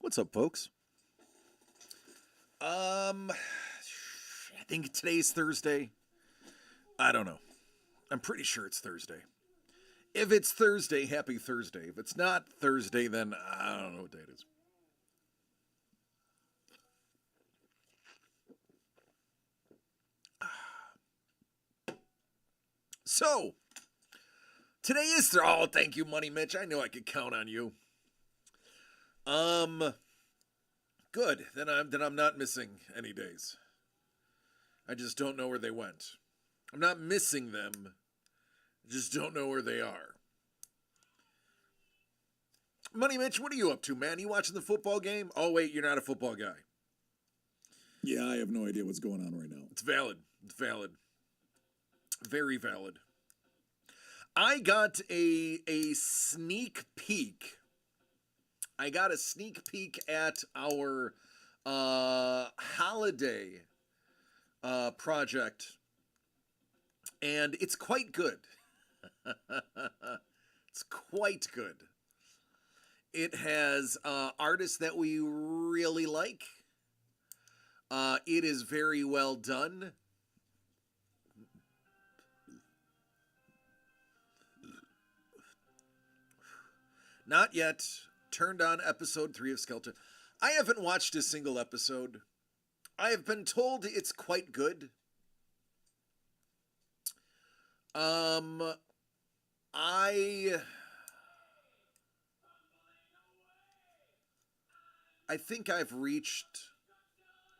What's up, folks? I think today's Thursday. I don't know. I'm pretty sure it's Thursday. If it's Thursday, happy Thursday. If it's not Thursday, then I don't know what day it is. So, today is oh, thank you, Money Mitch. I knew I could count on you. Good. Then I'm not missing any days. I just don't know where they went. I'm not missing them. I just don't know where they are. Money Mitch, what are you up to, man? You watching the football game? Oh, wait, you're not a football guy. Yeah, I have no idea what's going on right now. It's valid. It's valid. Very valid. I got a sneak peek. I got a sneak peek at our holiday project, and it's quite good. It's quite good. It has artists that we really like. It is very well done. Not yet. Turned on episode 3 of Skeleton. I haven't watched a single episode. I have been told it's quite good. I think I've reached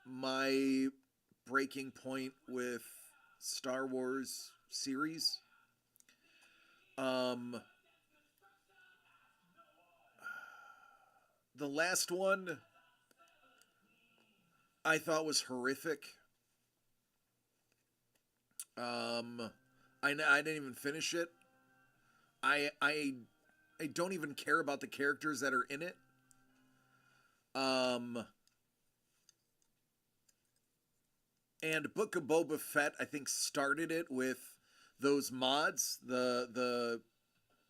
my breaking point with Star Wars series. The last one I thought was horrific. I didn't even finish it. I don't even care about the characters that are in it. And Book of Boba Fett, I think, started it with those mods, the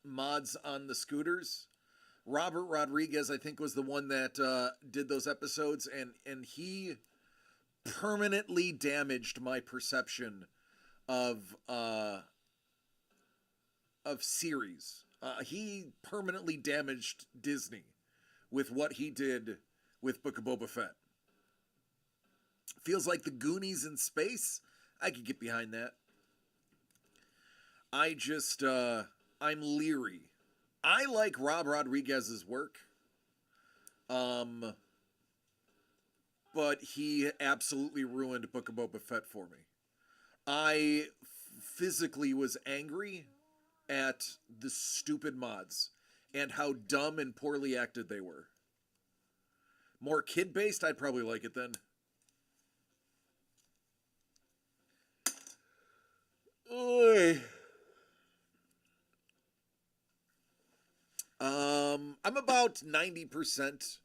mods on the scooters. Robert Rodriguez, I think, was the one that did those episodes, and he permanently damaged my perception of series. He permanently damaged Disney with what he did with Book of Boba Fett. Feels like the Goonies in space. I could get behind that. I'm leery. I like Rob Rodriguez's work. But he absolutely ruined Book of Boba Fett for me. I physically was angry at the stupid mods and how dumb and poorly acted they were. More kid-based, I'd probably like it then. Oy. I'm about 90%.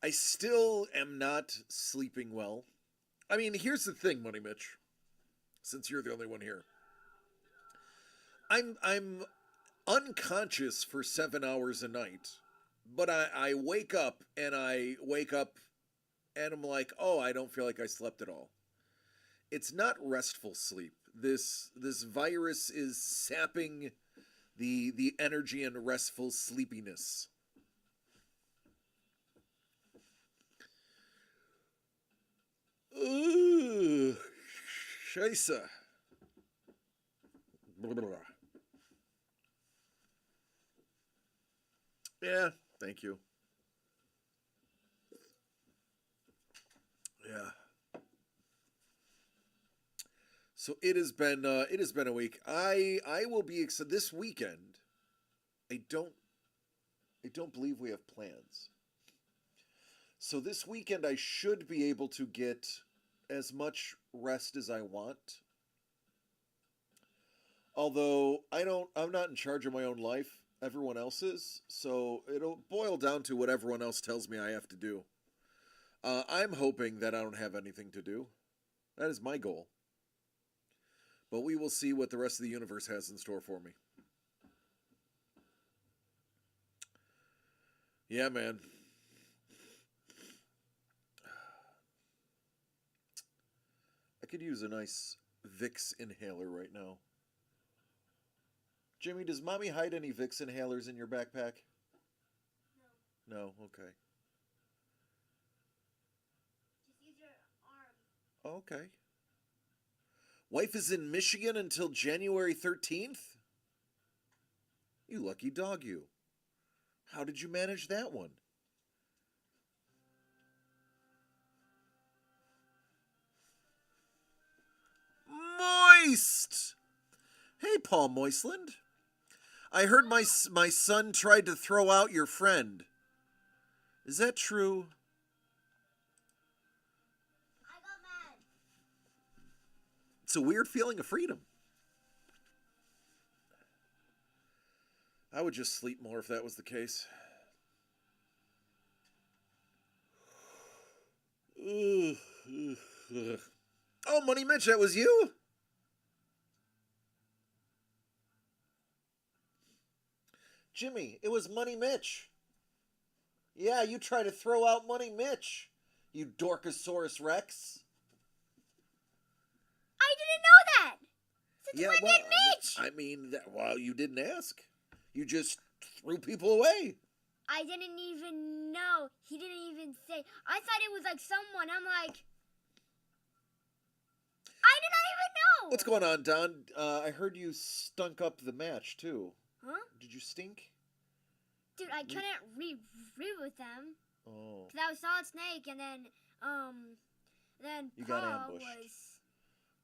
I still am not sleeping well. I mean, here's the thing, Money Mitch, since you're the only one here. I'm unconscious for 7 hours a night, but I wake up and I'm like, oh, I don't feel like I slept at all. It's not restful sleep. This virus is sapping the energy and restful sleepiness. Ooh, scheisse. Yeah, thank you. Yeah. So it has been a week. I will be this weekend. I don't believe we have plans. So this weekend I should be able to get as much rest as I want. Although I'm not in charge of my own life. Everyone else is. So it'll boil down to what everyone else tells me I have to do. I'm hoping that I don't have anything to do. That is my goal. But we will see what the rest of the universe has in store for me. Yeah, man. could use a nice Vicks inhaler right now. Jimmy, does Mommy hide any Vicks inhalers in your backpack? No. No? Okay. Just use your arm. Okay. Wife is in Michigan until January 13th? You lucky dog, you. How did you manage that one? Moist! Hey, Paul Moistland. I heard my son tried to throw out your friend. Is that true? I got mad. It's a weird feeling of freedom. I would just sleep more if that was the case. Oh, Money Mitch, that was you? Jimmy, it was Money Mitch. Yeah, you try to throw out Money Mitch, you Dorkosaurus Rex. I didn't know that. Since Yeah, when well, did Mitch? I mean, well, you didn't ask. You just threw people away. I didn't even know. He didn't even say. I thought it was like someone. I'm like, I did not even know. What's going on, Don? I heard you stunk up the match, too. Huh? Did you stink? Dude, I couldn't re with them. Oh. Cause I was Solid Snake, and then You Paul got ambushed. was.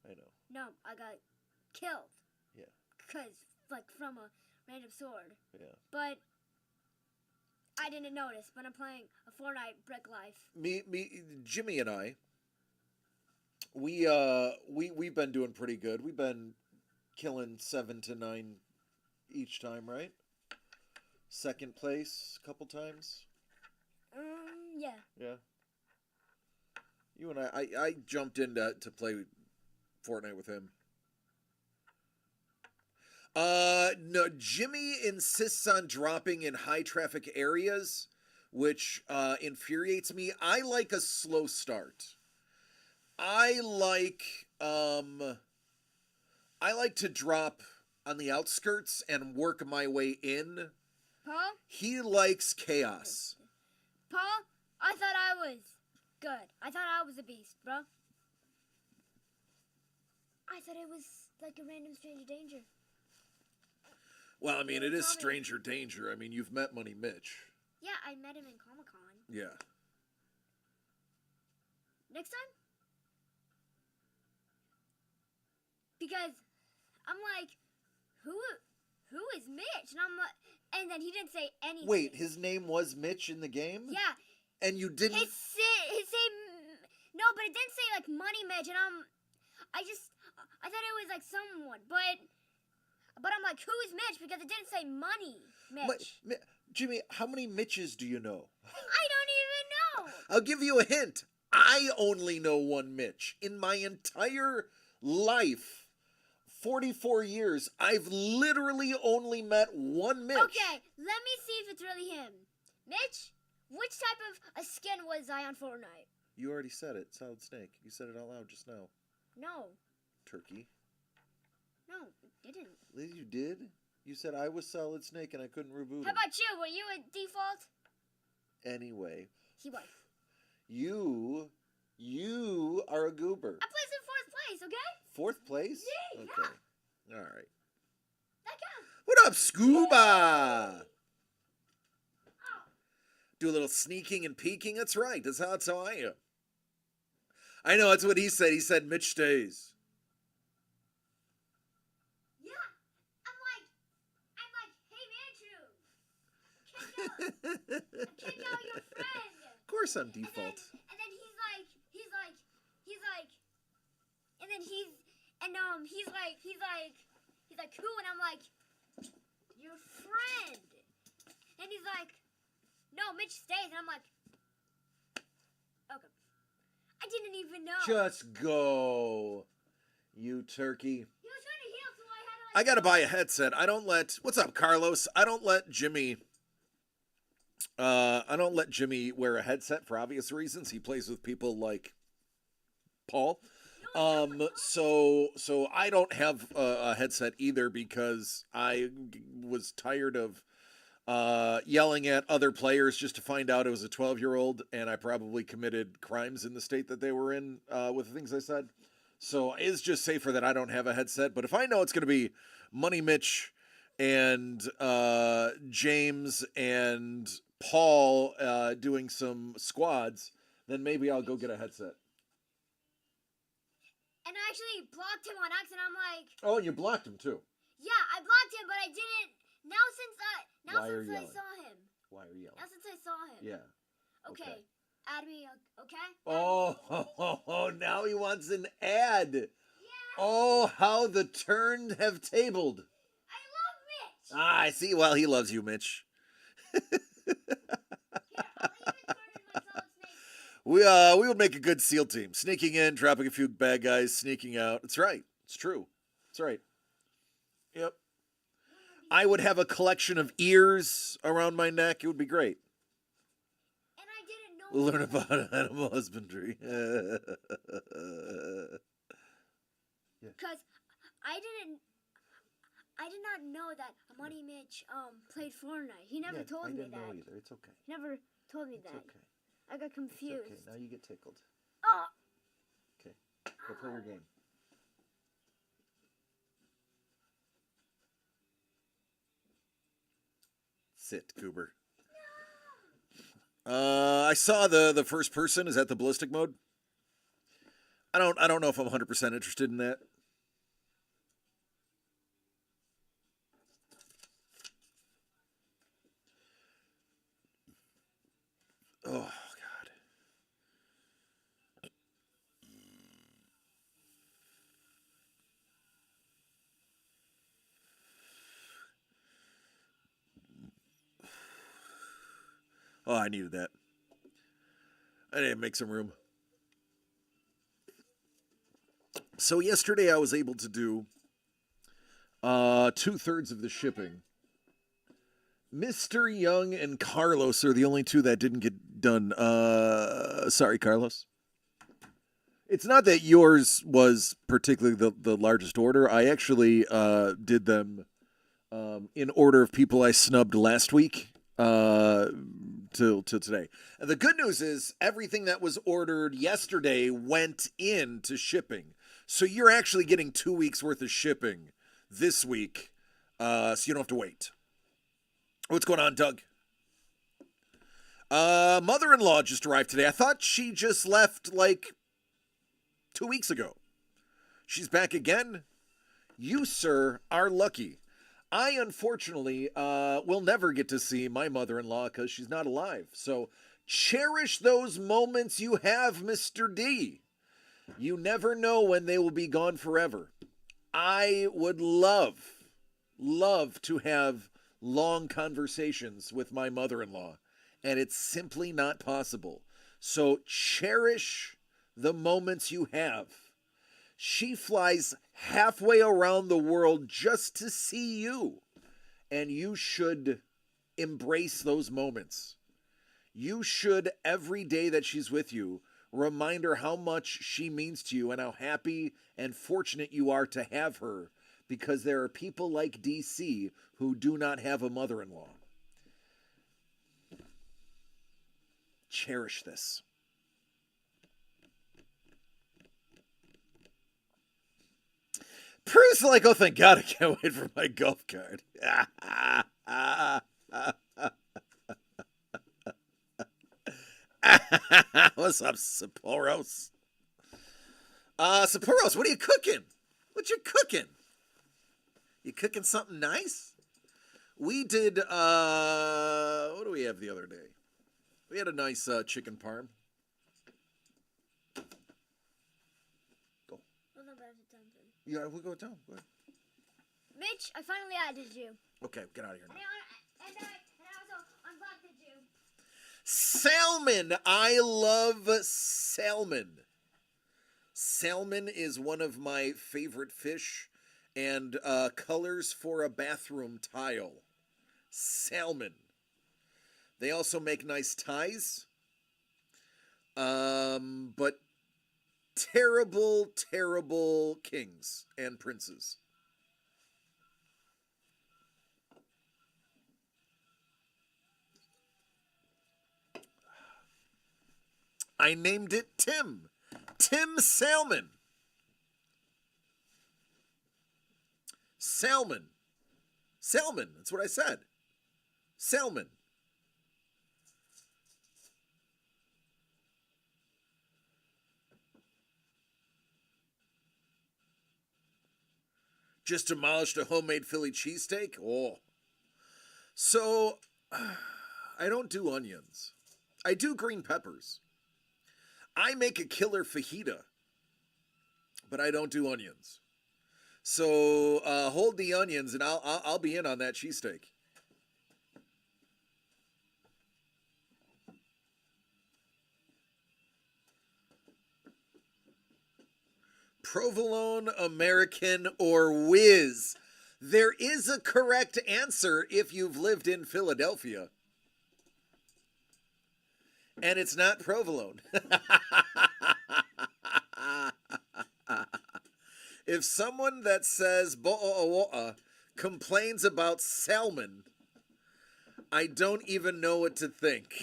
I know. No, I got killed. Yeah. Cause like from a random sword. Yeah. But I didn't notice. But I'm playing a Fortnite Brick Life. Jimmy and I. We've been doing pretty good. We've been killing 7 to 9 each time, right? Second place a couple times. Yeah. Yeah. You and I jumped in to play Fortnite with him. No, Jimmy insists on dropping in high traffic areas, which infuriates me. I like a slow start. I like to drop on the outskirts and work my way in. Paul? He likes chaos. Paul? I thought I was good. I thought I was a beast, bro. I thought it was like a random stranger danger. Well, I mean, it is stranger danger. I mean, you've met Money Mitch. Yeah, I met him in Comic-Con. Yeah. Next time? Because I'm like, who is Mitch? And I'm like, and then he didn't say anything. Wait, his name was Mitch in the game? Yeah. And you didn't... His no, but it didn't say like Money Mitch, and I thought it was like someone, but I'm like, who is Mitch? Because it didn't say Money Mitch. Jimmy, how many Mitches do you know? I don't even know. I'll give you a hint. I only know one Mitch. In my entire life, 44 years, I've literally only met one Mitch. Okay, let me see if it's really him. Mitch, which type of a skin was I on Fortnite? You already said it, Solid Snake. You said it out loud just now. No. Turkey. No, it didn't. You did? You said I was Solid Snake and I couldn't reboot How him. about you? Were you a default? Anyway. He was. You are a goober. I placed in 4th place, okay? 4th place? Yeah. Okay. All right. That counts. What up, Scuba? Do a little sneaking and peeking. That's right. That's how I am. I know. That's what he said. He said Mitch stays. Yeah. I'm like, hey, Andrew. Kick out your friend. Of course I'm default. And then he's like, who? And I'm like, your friend. And he's like, no, Mitch stays. And I'm like, okay. I didn't even know. Just go, you turkey. He was trying to heal, so I had to I gotta buy a headset. I don't let. What's up, Carlos? I don't let Jimmy wear a headset for obvious reasons. He plays with people like Paul. No, So I don't have a headset either because I was tired of yelling at other players just to find out it was a 12-year-old, and I probably committed crimes in the state that they were in with the things I said. So it's just safer that I don't have a headset. But if I know it's going to be Money Mitch and James and Paul doing some squads, then maybe I'll go get a headset. And I actually blocked him on accident. I'm like, Oh, and you blocked him too. yeah, I blocked him, but I didn't. Now since Why are you I yelling? saw him. Why are you yelling? Now since I saw him. Yeah. Okay. Add me. Okay. Oh, now he wants an ad. Yeah. Oh, how the turns have tabled. I love Mitch. Ah, I see. Well, he loves you, Mitch. Here, I'll even turn in my solid snake. We would make a good SEAL team. Sneaking in, dropping a few bad guys, sneaking out. It's right. It's true. It's right. Yep. I would have a collection of ears around my neck. It would be great. And I didn't know. We'll learn about animal husbandry. Because I did not know that Money Mitch played Fortnite. He never told me that. I didn't know either. It's okay. He never told me It's that. okay. I got confused. It's okay. Now you get tickled. Oh. Okay. Go play your game. Sit, Goober. I saw the first person. Is that the ballistic mode? I don't know if I'm 100% interested in that. Oh God. Oh, I needed that. I need to make some room. So yesterday I was able to do 2/3 of the shipping. Mr. Young and Carlos are the only two that didn't get done. Sorry, Carlos. It's not that yours was particularly the largest order. I actually did them in order of people I snubbed last week till today. And the good news is everything that was ordered yesterday went into shipping. So you're actually getting 2 weeks worth of shipping this week, so you don't have to wait. What's going on, Doug? Mother-in-law just arrived today. I thought she just left like 2 weeks ago. She's back again? You, sir, are lucky. I, unfortunately, will never get to see my mother-in-law because she's not alive. So cherish those moments you have, Mr. D. You never know when they will be gone forever. I would love to have long conversations with my mother-in-law, and it's simply not possible. So cherish the moments you have. She flies halfway around the world just to see you, and you should embrace those moments. You should, every day that she's with you, remind her how much she means to you and how happy and fortunate you are to have her, because there are people like DC who do not have a mother-in-law. Cherish this. Prue's like, oh, thank God, I can't wait for my golf card. What's up, Saporos? Saporos, what are you cooking? What you cooking? You cooking something nice? We did, what do we have the other day? We had a nice chicken parm. Go. Yeah, we'll go down. Go ahead. Mitch, I finally added you. Okay, get out of here now. And I also unblocked you. Salmon. I love salmon. Salmon is one of my favorite fish, and colors for a bathroom tile. Salmon. They also make nice ties. But terrible, terrible kings and princes. I named it Tim. Tim Salmon. Salmon. Salmon. That's what I said. Salmon. Just demolished a homemade Philly cheesesteak? Oh. So, I don't do onions. I do green peppers. I make a killer fajita, but I don't do onions. So hold the onions, and I'll be in on that cheesesteak. Provolone, American, or whiz? There is a correct answer if you've lived in Philadelphia. And it's not provolone. If someone that says bo'o'o'a complains about salmon, I don't even know what to think.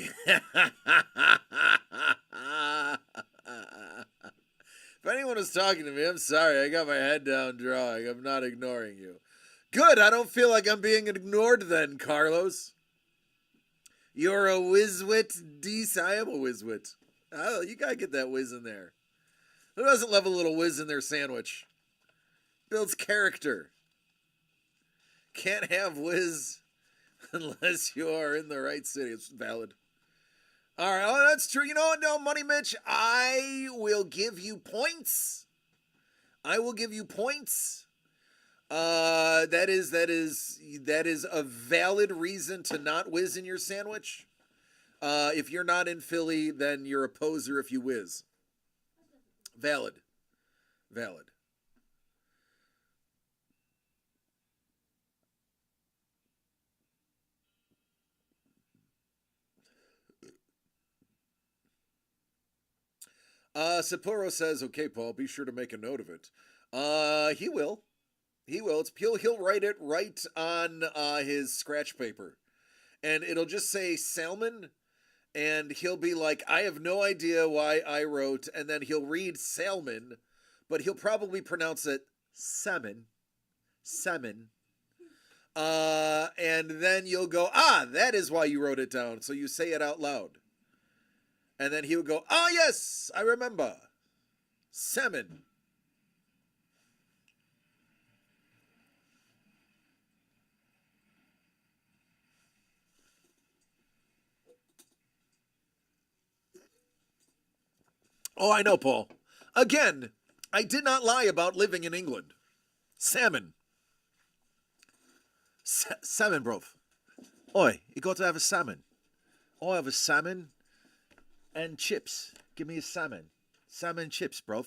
If anyone was talking to me, I'm sorry. I got my head down drawing. I'm not ignoring you. Good. I don't feel like I'm being ignored then, Carlos. You're a whizwit, Deese. I am a whizwit. Oh, you gotta get that whiz in there. Who doesn't love a little whiz in their sandwich? Builds character. Can't have whiz unless you are in the right city. It's valid. All right, oh, that's true. You know what? No, Money Mitch, I will give you points. I will give you points. That is a valid reason to not whiz in your sandwich. If you're not in Philly, then you're a poser if you whiz. Valid. Valid. Sapporo says, okay, Paul, be sure to make a note of it. He will. He will. He'll write it right on his scratch paper. And it'll just say salmon. And he'll be like, I have no idea why I wrote. And then he'll read salmon. But he'll probably pronounce it salmon. Salmon. And then you'll go, that is why you wrote it down. So you say it out loud. And then he would go, yes, I remember. Salmon. Oh, I know, Paul. Again, I did not lie about living in England. Salmon. Salmon, bro. Oi, you got to have a salmon. I have a salmon and chips. Give me a salmon. Salmon chips, bruv.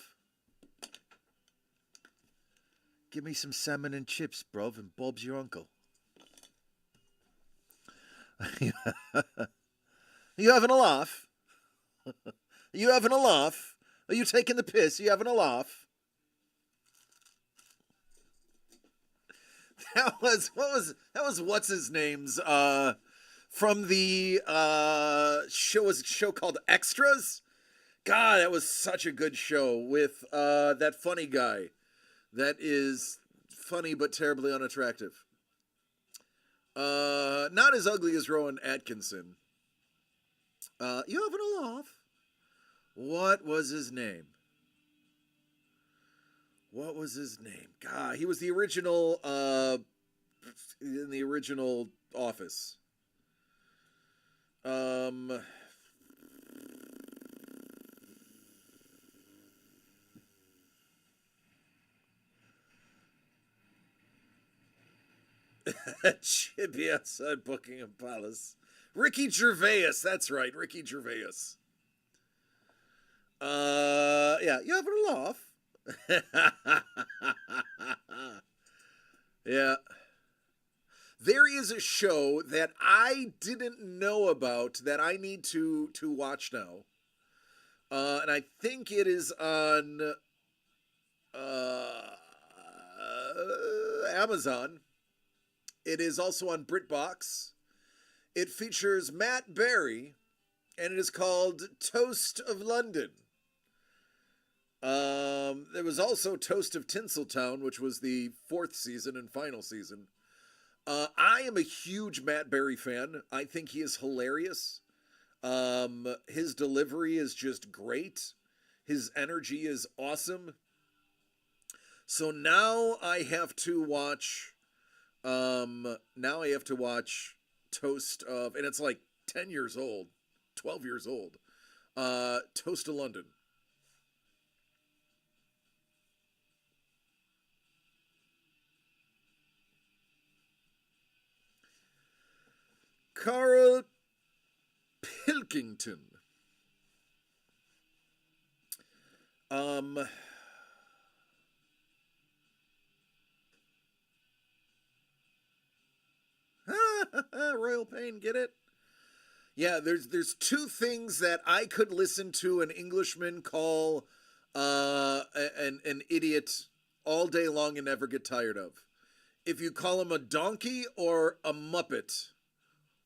Give me some salmon and chips, bruv, and Bob's your uncle. You having a laugh? You having a laugh? Are you taking the piss? Are you having a laugh? That was what's his name's from the show called Extras. God, that was such a good show with that funny guy that is funny but terribly unattractive. Not as ugly as Rowan Atkinson. You having a laugh? What was his name? What was his name? God, he was the original in the original Office. Chippy outside Buckingham Palace. Ricky Gervais, that's right, Ricky Gervais. Yeah, you having a laugh? Yeah. There is a show that I didn't know about that I need to watch now. And and I think it is on Amazon. It is also on BritBox. It features Matt Berry, and it is called Toast of London. There was also Toast of Tinseltown, which was the 4th season and final season. I am a huge Matt Berry fan. I think he is hilarious. His delivery is just great. His energy is awesome. So now I have to watch Toast of, and it's like 10 years old, 12 years old. Toast of London. Carl Pilkington. Royal Pain, get it? Yeah, there's 2 things that I could listen to an Englishman call an idiot all day long and never get tired of. If you call him a donkey or a muppet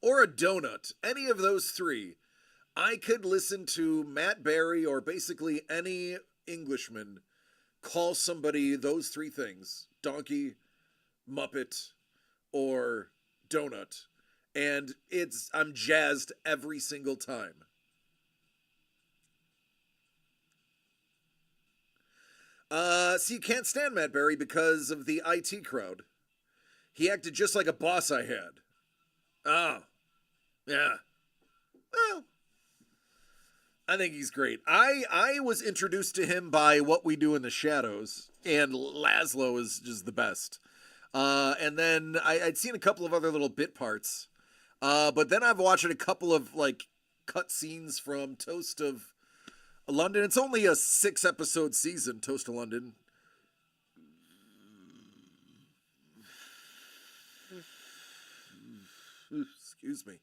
or a donut, any of those 3, I could listen to Matt Berry or basically any Englishman call somebody those 3 things: donkey, muppet, or donut, and I'm jazzed every single time. So you can't stand Matt Berry because of the IT crowd. He acted just like a boss I had. Oh, yeah. Well, I think he's great. I was introduced to him by What We Do in the Shadows, and Laszlo is just the best. And then I'd seen a couple of other little bit parts. But then I've watched a couple of like cut scenes from Toast of London. It's only a 6-episode season, Toast of London. Excuse me.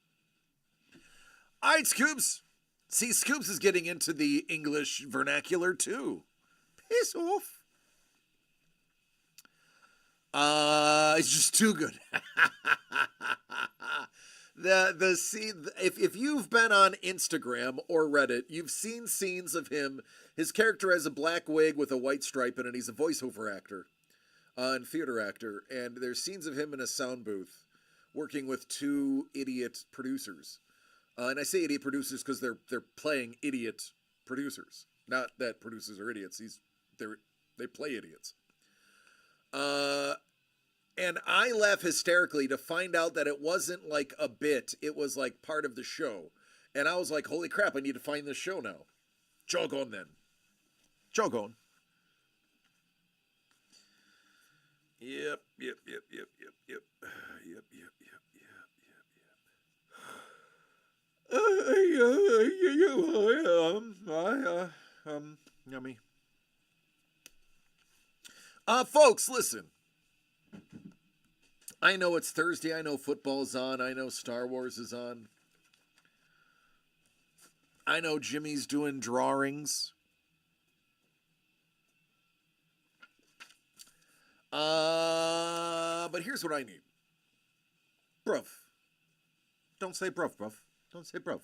All right, Scoops. See, Scoops is getting into the English vernacular too. Piss off. It's just too good. the scene, if you've been on Instagram or Reddit, you've seen scenes of him. His character has a black wig with a white stripe in it. He's a voiceover actor and theater actor, and there's scenes of him in a sound booth working with 2 idiot producers. And I say idiot producers because they're playing idiot producers. Not that producers are idiots. They play idiots. And I laugh hysterically to find out that it wasn't like a bit. It was like part of the show. And I was like, holy crap, I need to find this show now. Jog on then. Jog on. Yep. Yummy. Folks, listen. I know it's Thursday. I know football's on. I know Star Wars is on. I know Jimmy's doing drawings. But here's what I need. Bruv. Don't say bruv, bruv. Don't say bruv.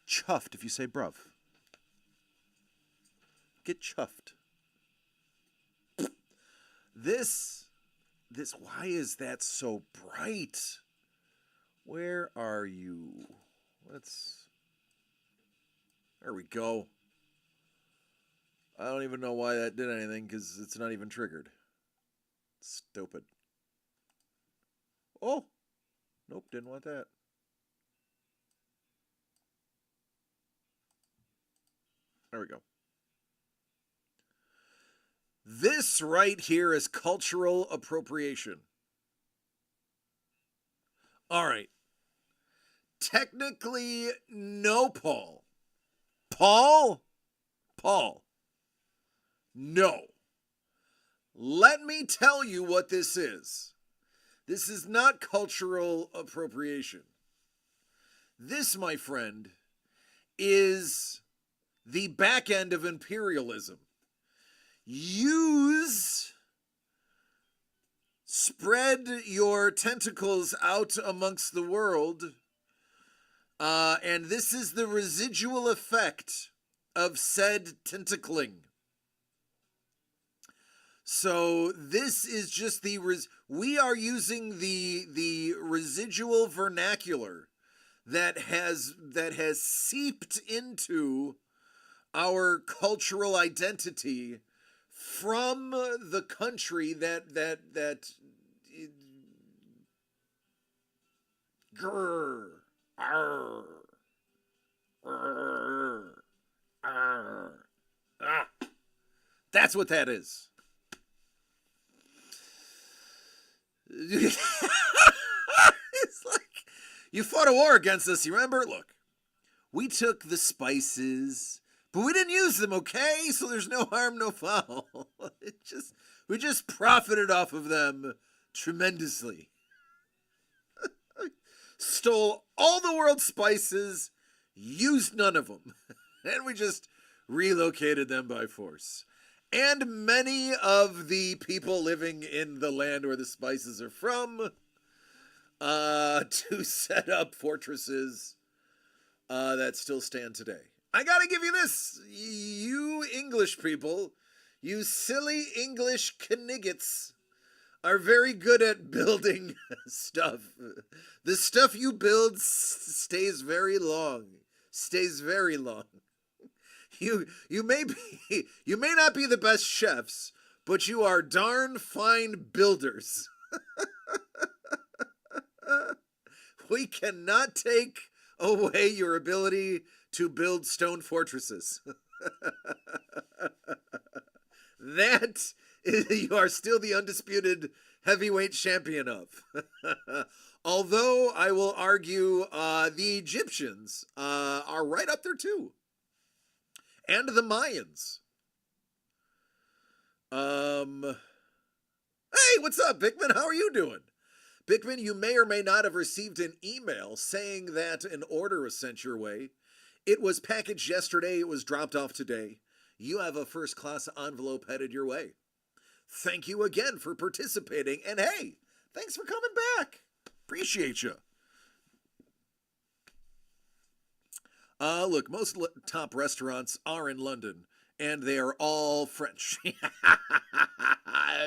Chuffed if you say bruv. Get chuffed. This, why is that so bright? Where are you? There we go. I don't even know why that did anything because it's not even triggered. Stupid. Oh! Nope, didn't want that. There we go. This right here is cultural appropriation. All right. Technically, no, Paul. Paul? No. Let me tell you what this is. This is not cultural appropriation. This, my friend, is the back end of imperialism. Spread your tentacles out amongst the world, and this is the residual effect of said tentacling. So this is just we are using the residual vernacular that has seeped into our cultural identity from the country that grr, arr, arr, arr, ah. That's what that is. It's like, you fought a war against us, you remember? Look, we took the spices, but we didn't use them, okay? So there's no harm, no foul. We just profited off of them tremendously. Stole all the world's spices, used none of them, and we just relocated them by force. And many of the people living in the land where the spices are from to set up fortresses that still stand today. I gotta give you this, you English people, you silly English kniggets are very good at building stuff. The stuff you build stays very long. You may not be the best chefs, but you are darn fine builders. We cannot take away your ability to build stone fortresses. That you are still the undisputed heavyweight champion of. Although I will argue the Egyptians are right up there too. And the Mayans. Hey, what's up, Bickman? How are you doing? Bickman, you may or may not have received an email saying that an order was sent your way. It was packaged yesterday. It was dropped off today. You have a first-class envelope headed your way. Thank you again for participating. And hey, thanks for coming back. Appreciate you. Look, most top restaurants are in London, and they are all French.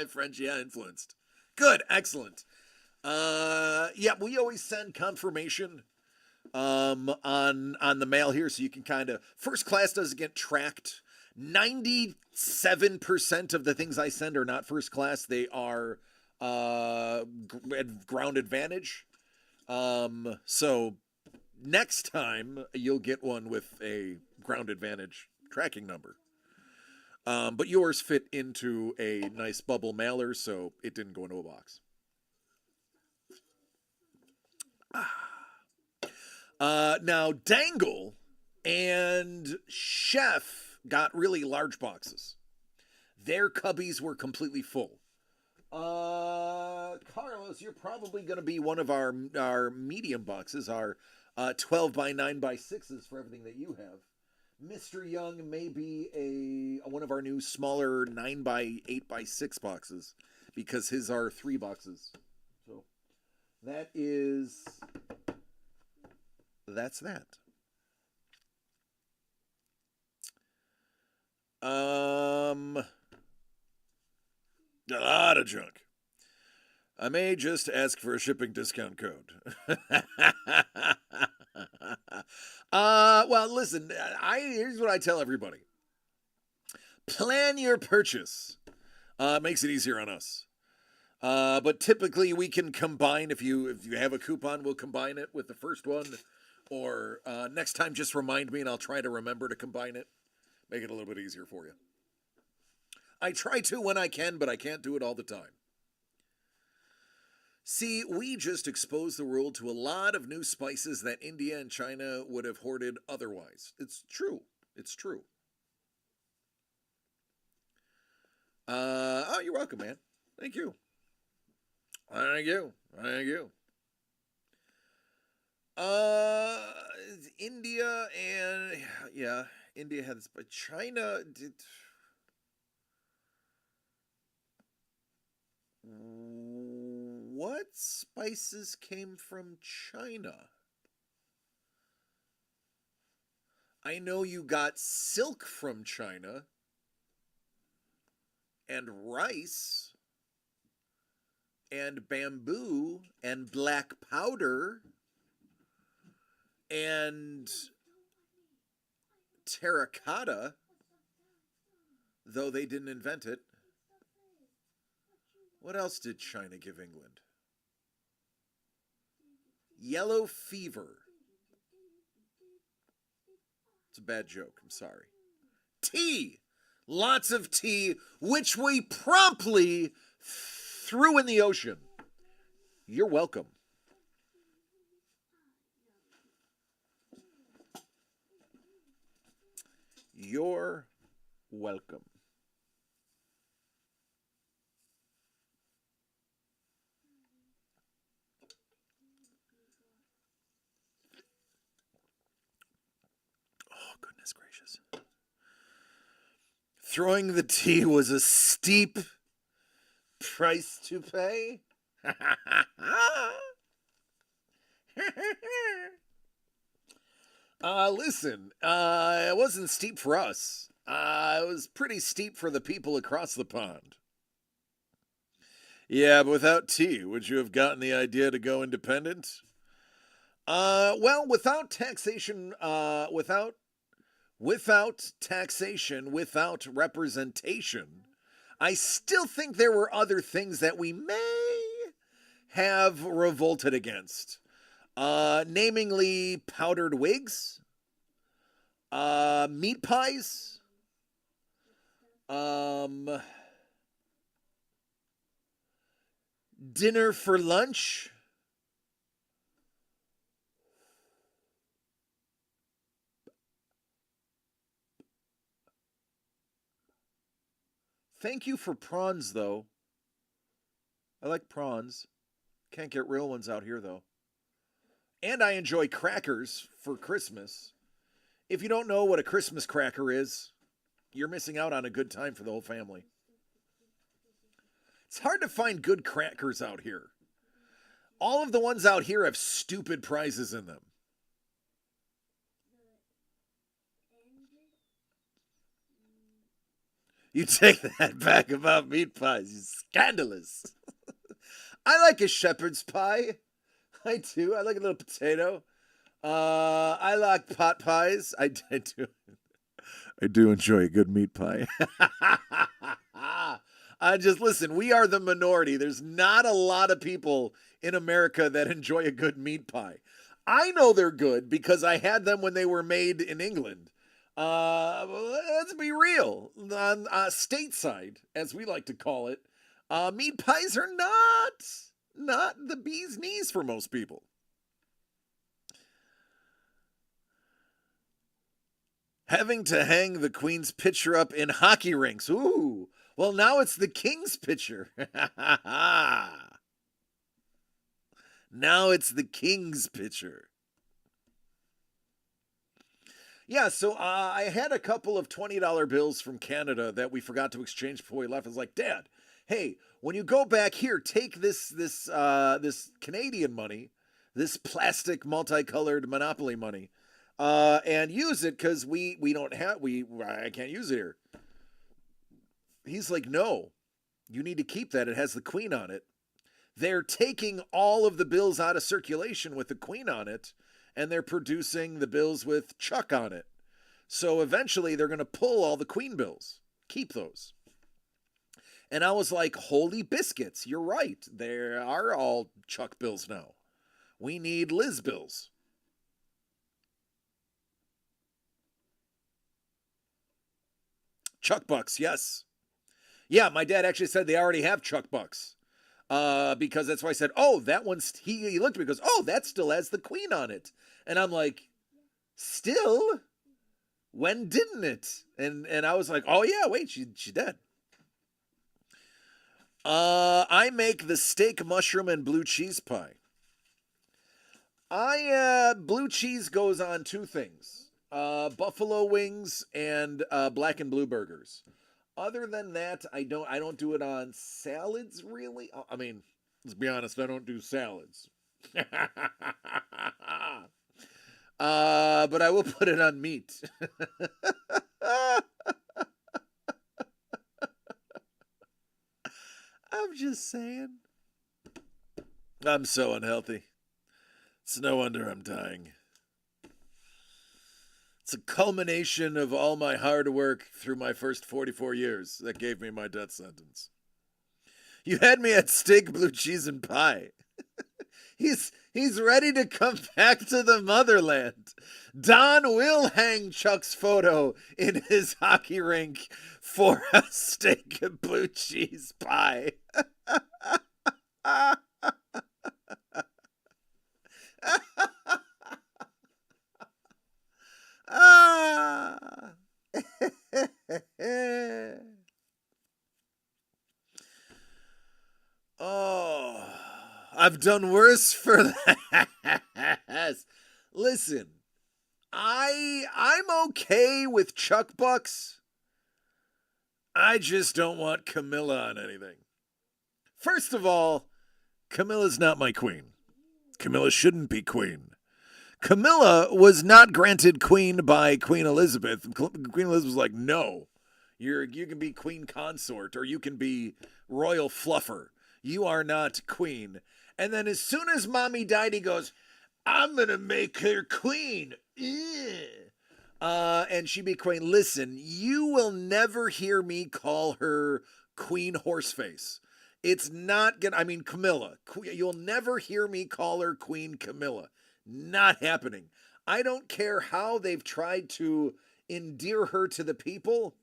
French, yeah, influenced. Good, excellent. Yeah, we always send confirmation on the mail here, so you can kind of, first class doesn't get tracked. 97% of the things I send are not first class. They are ground advantage. So next time you'll get one with a ground advantage tracking number. But yours fit into a nice bubble mailer, so it didn't go into a box. Now, Dangle and Chef got really large boxes. Their cubbies were completely full. Carlos, you're probably going to be one of our medium boxes, our 12 by 9 by 6s for everything that you have. Mr. Young may be one of our new smaller 9 by 8 by 6 boxes because his are 3 boxes. So that's that. A lot of junk. I may just ask for a shipping discount code. Well, listen, here's what I tell everybody. Plan your purchase. Makes it easier on us. But typically we can combine, if you have a coupon, we'll combine it with the first one. Or next time, just remind me and I'll try to remember to combine it. Make it a little bit easier for you. I try to when I can, but I can't do it all the time. See, we just exposed the world to a lot of new spices that India and China would have hoarded otherwise. It's true. It's true. Oh, you're welcome, man. Thank you. Thank you. Thank you. India and India had this, but China did. What spices came from China? I know you got silk from China and rice and bamboo and black powder and terracotta, though they didn't invent it. What else did China give England? Yellow fever. It's a bad joke, I'm sorry. Tea. Lots of tea, which we promptly threw in the ocean. You're welcome. You're welcome. Oh, goodness gracious. Throwing the tea was a steep price to pay. Listen, it wasn't steep for us. It was pretty steep for the people across the pond. Yeah, but without tea, would you have gotten the idea to go independent? Well, without taxation, without taxation, without representation, I still think there were other things that we may have revolted against. Namely powdered wigs, meat pies, dinner for lunch, thank you for prawns, though. I like prawns. Can't get real ones out here, though. And I enjoy crackers for Christmas. If you don't know what a Christmas cracker is, you're missing out on a good time for the whole family. It's hard to find good crackers out here. All of the ones out here have stupid prizes in them. You take that back about meat pies. You scandalous. I like a shepherd's pie. I do. I like a little potato. I like pot pies. I do. I do enjoy a good meat pie. I just listen. We are the minority. There's not a lot of people in America that enjoy a good meat pie. I know they're good because I had them when they were made in England. Let's be real. On stateside, as we like to call it, meat pies are not the bee's knees for most people. Having to hang the Queen's picture up in hockey rinks. Ooh. Well, now it's the King's picture. Now it's the King's picture. Yeah, so I had a couple of $20 bills from Canada that we forgot to exchange before we left. I was like, Dad, hey, when you go back here, take this Canadian money, this plastic multicolored Monopoly money, and use it because I can't use it here. He's like, no, you need to keep that. It has the Queen on it. They're taking all of the bills out of circulation with the Queen on it, and they're producing the bills with Chuck on it. So eventually they're going to pull all the Queen bills. Keep those. And I was like, holy biscuits, you're right. There are all Chuck bills now. We need Liz bills. Chuck bucks, yes. Yeah, my dad actually said they already have Chuck bucks. Because that's why I said, oh, that one's, he looked at me and goes, oh, that still has the Queen on it. And I'm like, still? When didn't it? And I was like, oh yeah, wait, she did. I make the steak, mushroom, and blue cheese pie. Blue cheese goes on two things. buffalo wings and black and blue burgers. Other than that, I don't do it on salads really. I mean, let's be honest, I don't do salads. But I will put it on meat. I'm just saying. I'm so unhealthy. It's no wonder I'm dying. It's a culmination of all my hard work through my first 44 years that gave me my death sentence. You had me at steak, blue cheese, and pie. He's ready to come back to the motherland. Don will hang Chuck's photo in his hockey rink for a steak and blue cheese pie. Oh, I've done worse for that. Listen, I'm okay with Chuck Bucks. I just don't want Camilla on anything. First of all, Camilla's not my queen. Camilla shouldn't be queen. Camilla was not granted queen by Queen Elizabeth. Queen Elizabeth was like, no, you can be queen consort or you can be royal fluffer. You are not queen. And then as soon as mommy died, he goes, I'm going to make her queen. And she be queen. Listen, you will never hear me call her Queen Horseface. It's not going to, I mean, Camilla. You'll never hear me call her Queen Camilla. Not happening. I don't care how they've tried to endear her to the people,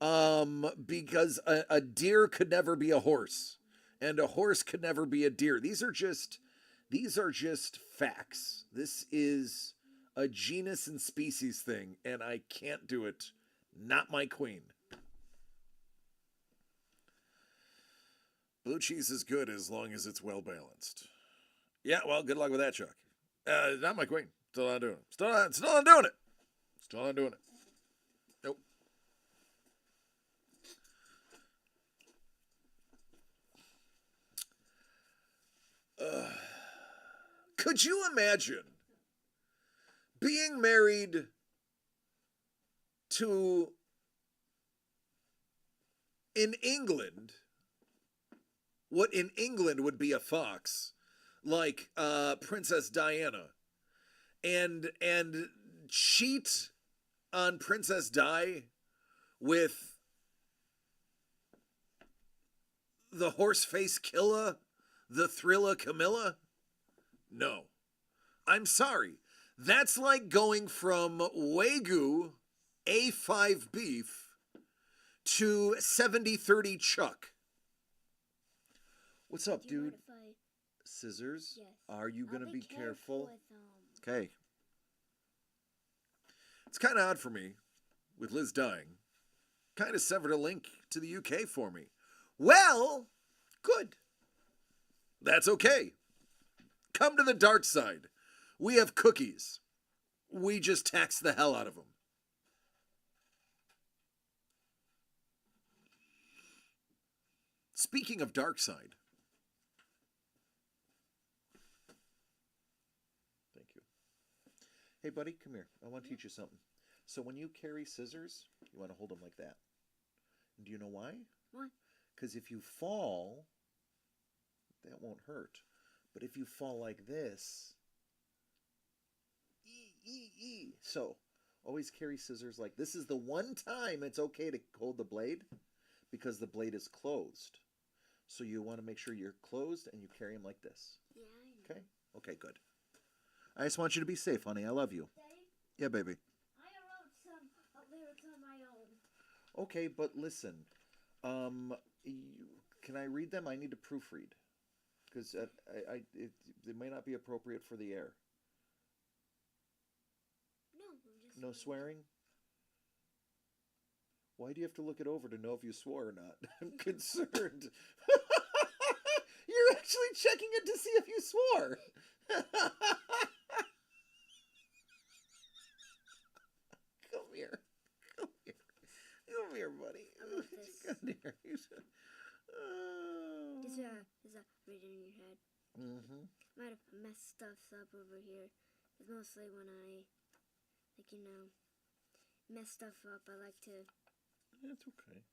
because a deer could never be a horse, and a horse could never be a deer. These are just facts. This is a genus and species thing, and I can't do it. Not my queen. Blue cheese is good as long as it's well balanced. Yeah, well, good luck with that, Chuck. Not my queen. Still not doing it. Still not doing it. Still not doing it. Nope. Could you imagine being married to, in England, what in England would be a fox, like Princess Diana, and cheat on Princess Di with the horseface killer, the thriller Camilla? No. I'm sorry. That's like going from Wagyu A5 beef to 70-30 Chuck. What's up, dude? Scissors? Yes. Are you going to be careful? With, Okay. It's kind of odd for me, with Liz dying. Kind of severed a link to the UK for me. Well, good. That's okay. Come to the dark side. We have cookies. We just tax the hell out of them. Speaking of dark side. Thank you. Hey, buddy, come here. I want to teach you something. So when you carry scissors, you want to hold them like that. Do you know why? Why? Because if you fall, that won't hurt. But if you fall like this, so always carry scissors like this. Is the one time it's okay to hold the blade because the blade is closed. So you want to make sure you're closed and you carry them like this. Yeah, I know. Okay? Okay, good. I just want you to be safe, honey. I love you. Daddy, Yeah, baby. I wrote some lyrics on my own. Okay, but listen. Can I read them? I need to proofread. Because it may not be appropriate for the air. No, I'm just... No swearing? Why do you have to look it over to know if you swore or not? I'm concerned. You're actually checking it to see if you swore. here, buddy. I love this. Come here. Oh. Is that right in your head? Mm-hmm. Might have messed stuff up over here. It's mostly when I, like, mess stuff up. I like to. That's okay.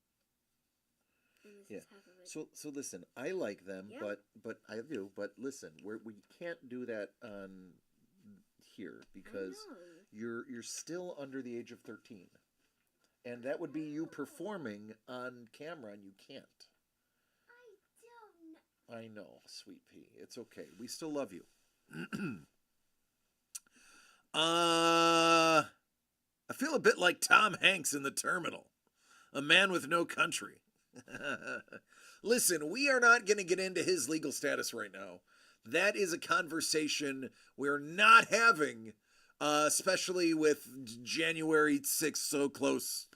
And this Yeah. is half of it. So listen. I like them, Yeah. but I do. But listen, we can't do that on here because I know. you're still under the age of 13, and that would be you performing on camera, and you can't. I don't know. I know, sweet pea. It's okay. We still love you. I feel a bit like Tom Hanks in The Terminal, a man with no country. Listen, we are not going to get into his legal status right now. That is a conversation we're not having, especially with January 6th so close.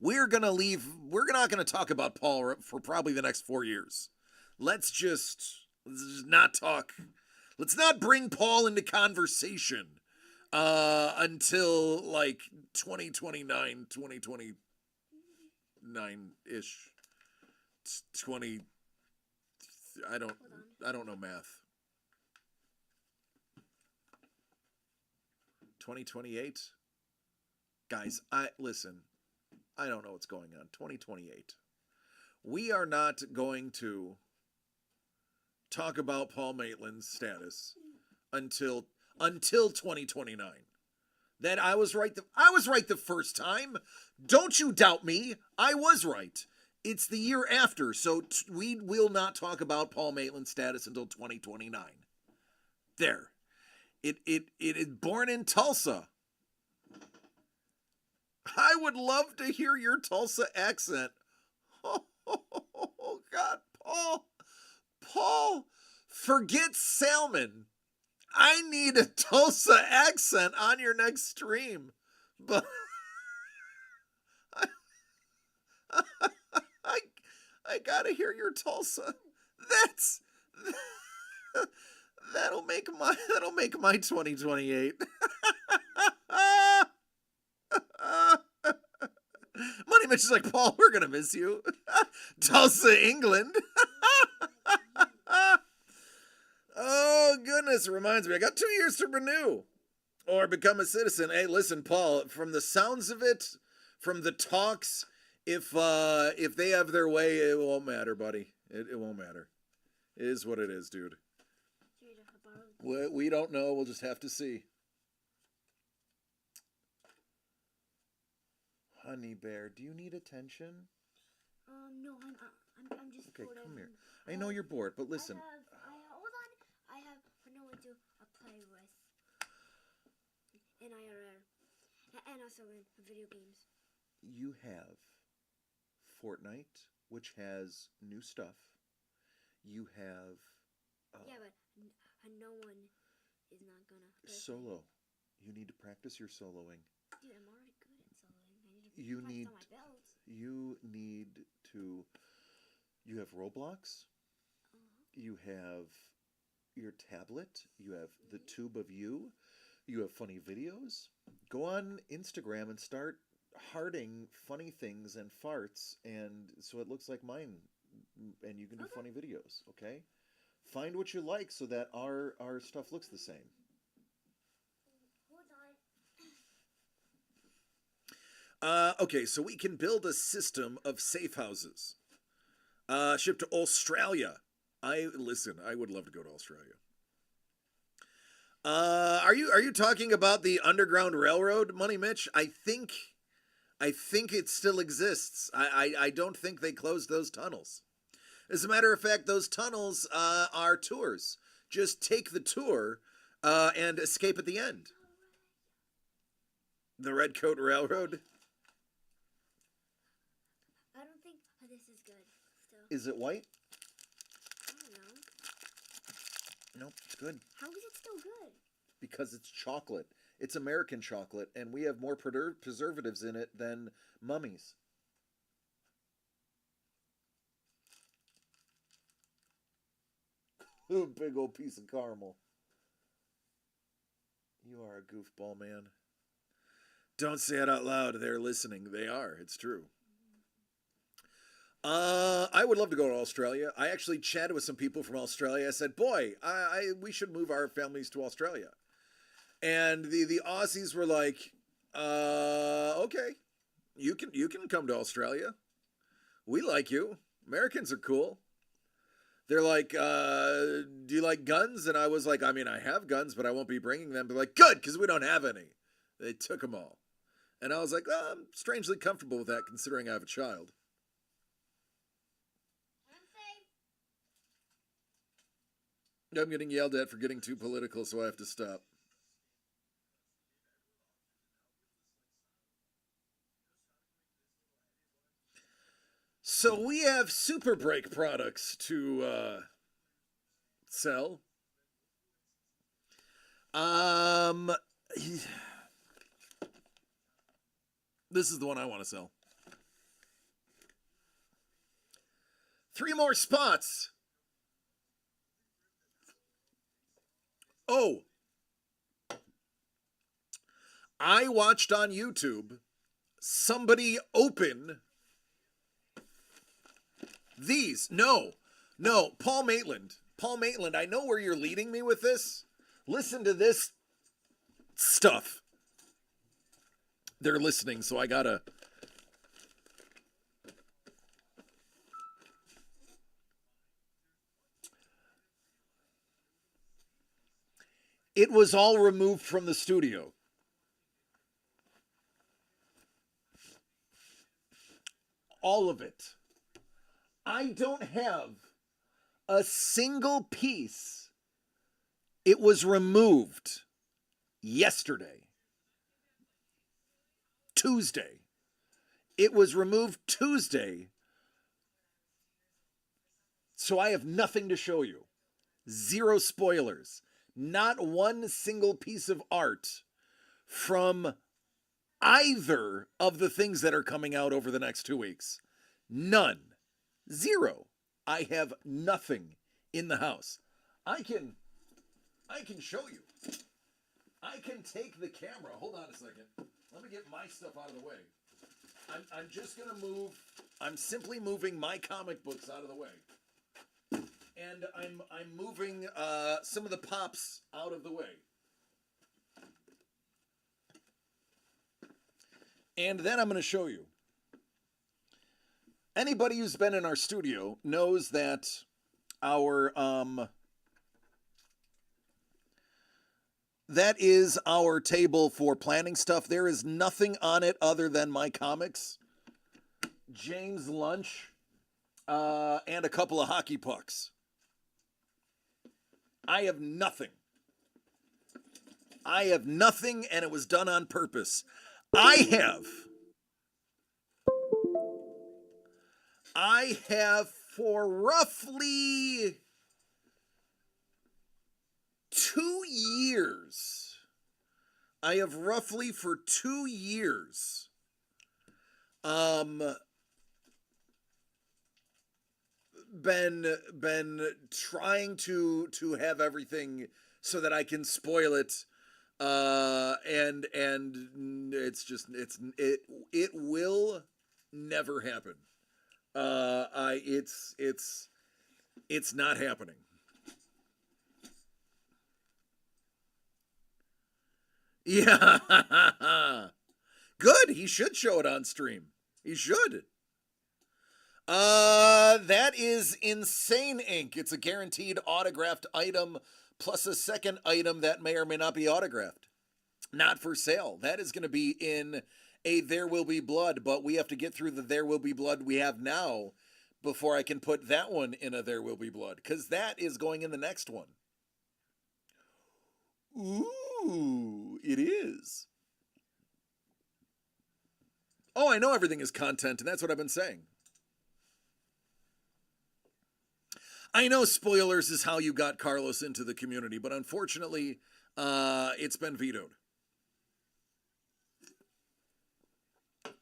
We're going to leave. We're not going to talk about Paul for probably the next 4 years. Let's just not talk. Let's not bring Paul into conversation until like 2029, 2029-ish. 20. I don't know math. 2028? Guys, listen. I don't know what's going on. 2028. We are not going to talk about Paul Maitland's status until 2029. That I was right the first time. Don't you doubt me. I was right. It's the year after, so we will not talk about Paul Maitland's status until 2029. There. It is born in Tulsa. I would love to hear your Tulsa accent. Oh, God, Paul, forget salmon. I need a Tulsa accent on your next stream. But I gotta hear your Tulsa. That'll make my 2028. Money Mitch is like, Paul, we're gonna miss you. Tulsa, England. Oh goodness, it reminds me. I got 2 years to renew or become a citizen. Hey, listen, Paul. From the sounds of it, from the talks, if they have their way, it won't matter, buddy. It won't matter. It is what it is, dude. We don't know. We'll just have to see. Honey bear, do you need attention? No, I'm just Okay, bored. come here. I know you're bored, but listen. Hold on. I have no one to play with in IRL and also in video games. You have Fortnite, which has new stuff. You have Yeah, but no one is not gonna play solo. You need to practice your soloing. Dude, I'm already good at soloing. I need to You practice need on my belt. you need to. You have Roblox. You have your tablet. You have the tube of you. You have funny videos. Go on Instagram and start hearting funny things and farts, and so it looks like mine, and you can do funny videos. Okay, find what you like so that our stuff looks the same. Okay, so we can build a system of safe houses. Shipped to Australia. I would love to go to Australia. Are you talking about the Underground Railroad, Money Mitch? I think it still exists. I don't think they closed those tunnels. As a matter of fact, those tunnels are tours. Just take the tour and escape at the end. The Redcoat Railroad. I don't think this is good. Still. Is it white? I don't know. Nope, it's good. How is it still good? Because it's chocolate. It's American chocolate, and we have more preservatives in it than mummies. Big old piece of caramel. You are a goofball, man. Don't say it out loud. They're listening. They are. It's true. I would love to go to Australia. I actually chatted with some people from Australia. I said, "Boy, we should move our families to Australia." And the Aussies were like, "Okay, you can come to Australia. We like you. Americans are cool." They're like, "Do you like guns?" And I was like, "I mean, I have guns, but I won't be bringing them." But like, "Good, because we don't have any." They took them all, and I was like, "I'm strangely comfortable with that, considering I have a child." I'm getting yelled at for getting too political, so I have to stop. So we have Super Break products to sell. This is the one I want to sell. 3 more spots. Oh, I watched on YouTube somebody open these. No, Paul Maitland. Paul Maitland, I know where you're leading me with this. Listen to this stuff. They're listening, so I gotta. It was all removed from the studio. All of it. I don't have a single piece. It was removed yesterday. Tuesday. It was removed Tuesday. So I have nothing to show you. 0 spoilers. Not one single piece of art from either of the things that are coming out over the next 2 weeks. None. 0. I have nothing in the house. I can show you. I can take the camera. Hold on a second. Let me get my stuff out of the way. I'm just gonna move. I'm simply moving my comic books out of the way. And I'm moving some of the pops out of the way. And then I'm going to show you. Anybody who's been in our studio knows that our that is our table for planning stuff. There is nothing on it other than my comics, James' lunch, and a couple of hockey pucks. I have nothing. I have nothing, and it was done on purpose. I have for roughly 2 years. I have roughly for 2 years been trying to have everything so that I can spoil it, and it's just it will never happen. It's not happening. Yeah. Good. He should show it on stream. He should. That is Insane Ink. It's a guaranteed autographed item plus a second item that may or may not be autographed. Not for sale. That is going to be in a There Will Be Blood, but we have to get through the There Will Be Blood we have now before I can put that one in a There Will Be Blood, because that is going in the next one. Ooh, it is. Oh, I know everything is content, and that's what I've been saying. I know spoilers is how you got Carlos into the community, but unfortunately, it's been vetoed.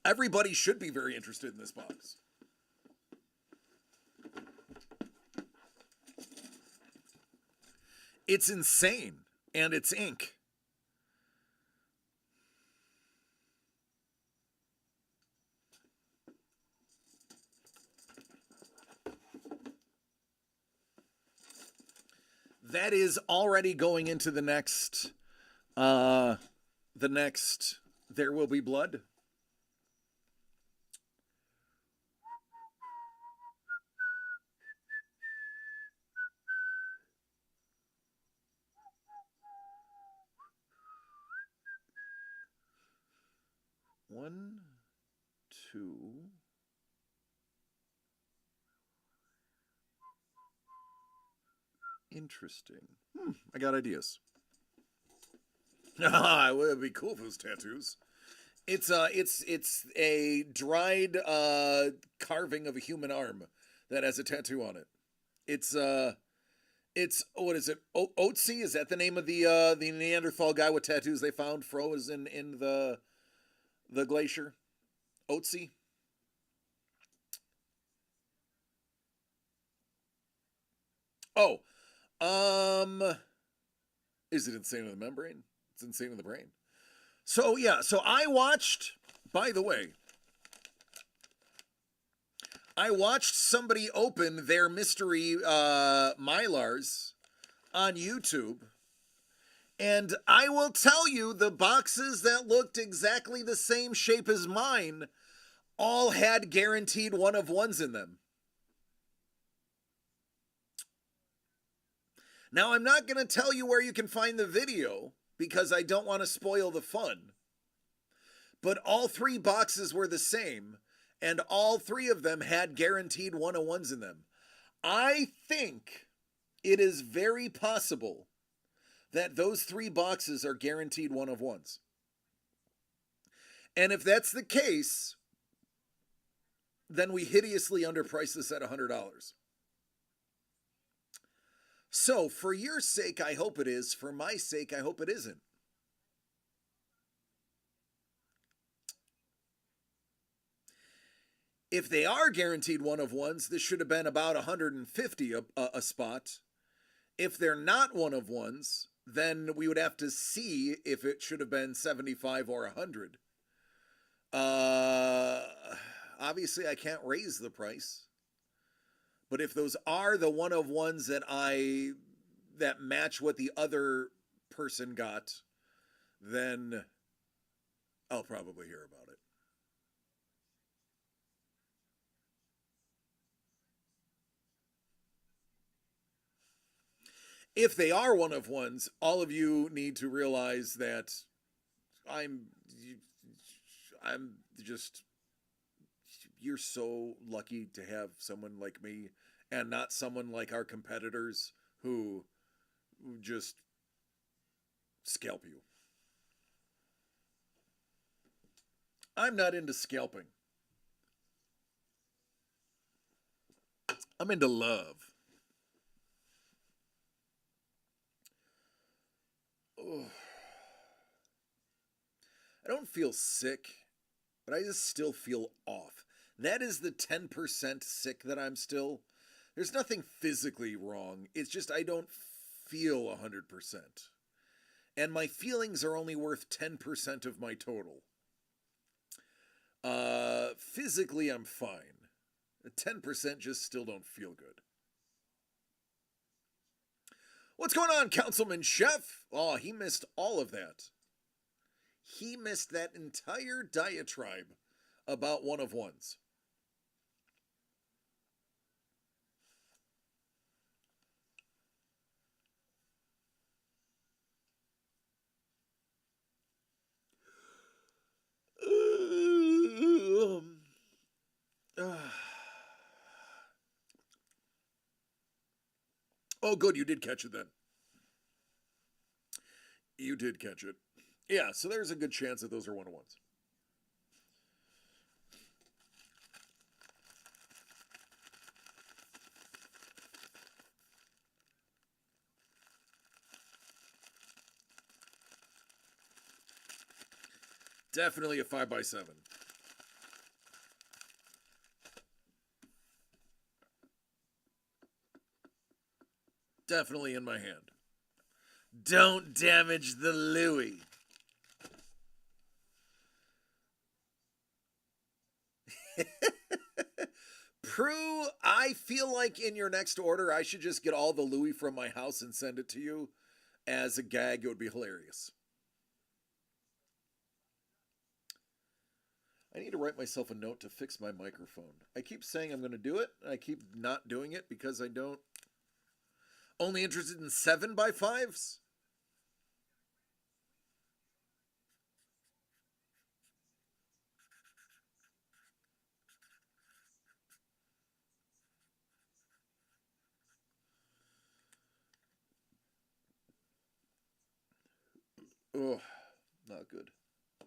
Everybody should be very interested in this box. It's insane, and it's ink. that is already going into the next There Will Be Blood. One, two. Interesting. I got ideas. It would be cool if it was tattoos. It's a dried carving of a human arm that has a tattoo on it. It's what is it? Otzi, is that the name of the Neanderthal guy with tattoos they found frozen in the glacier? Otzi. Oh, is it insane in the membrane? It's insane in the brain. So yeah, so I watched, by the way, I watched somebody open their mystery Mylars on YouTube, and I will tell you, the boxes that looked exactly the same shape as mine all had guaranteed 1 of 1s in them. Now, I'm not going to tell you where you can find the video because I don't want to spoil the fun. But all 3 boxes were the same, and all 3 of them had guaranteed 1 of 1s in them. I think it is very possible that those 3 boxes are guaranteed 1 of 1s. And if that's the case, then we hideously underprice this at $100. So, for your sake, I hope it is. For my sake, I hope it isn't. If they are guaranteed 1 of 1s, this should have been about $150 a spot. If they're not 1 of 1s, then we would have to see if it should have been 75 or 100. Obviously, I can't raise the price. But if those are the 1 of 1s that match what the other person got, then I'll probably hear about it. If they are 1 of 1s, all of you need to realize that I'm just, you're so lucky to have someone like me and not someone like our competitors who just scalp you. I'm not into scalping. I'm into love. Oh. I don't feel sick, but I just still feel off. That is the 10% sick that I'm still. There's nothing physically wrong. It's just I don't feel 100%. And my feelings are only worth 10% of my total. Physically, I'm fine. 10% just still don't feel good. What's going on, Councilman Chef? Oh, he missed all of that. He missed that entire diatribe about 1 of 1s. Oh, good, you did catch it then. You did catch it. Yeah, so there's a good chance that those are 1 of 1s. Definitely a 5x7. Definitely in my hand. Don't damage the Louis. Prue, I feel like in your next order, I should just get all the Louis from my house and send it to you as a gag. It would be hilarious. I need to write myself a note to fix my microphone. I keep saying I'm going to do it, and I keep not doing it because I don't. Only interested in 7x5s? Oh, not good. Put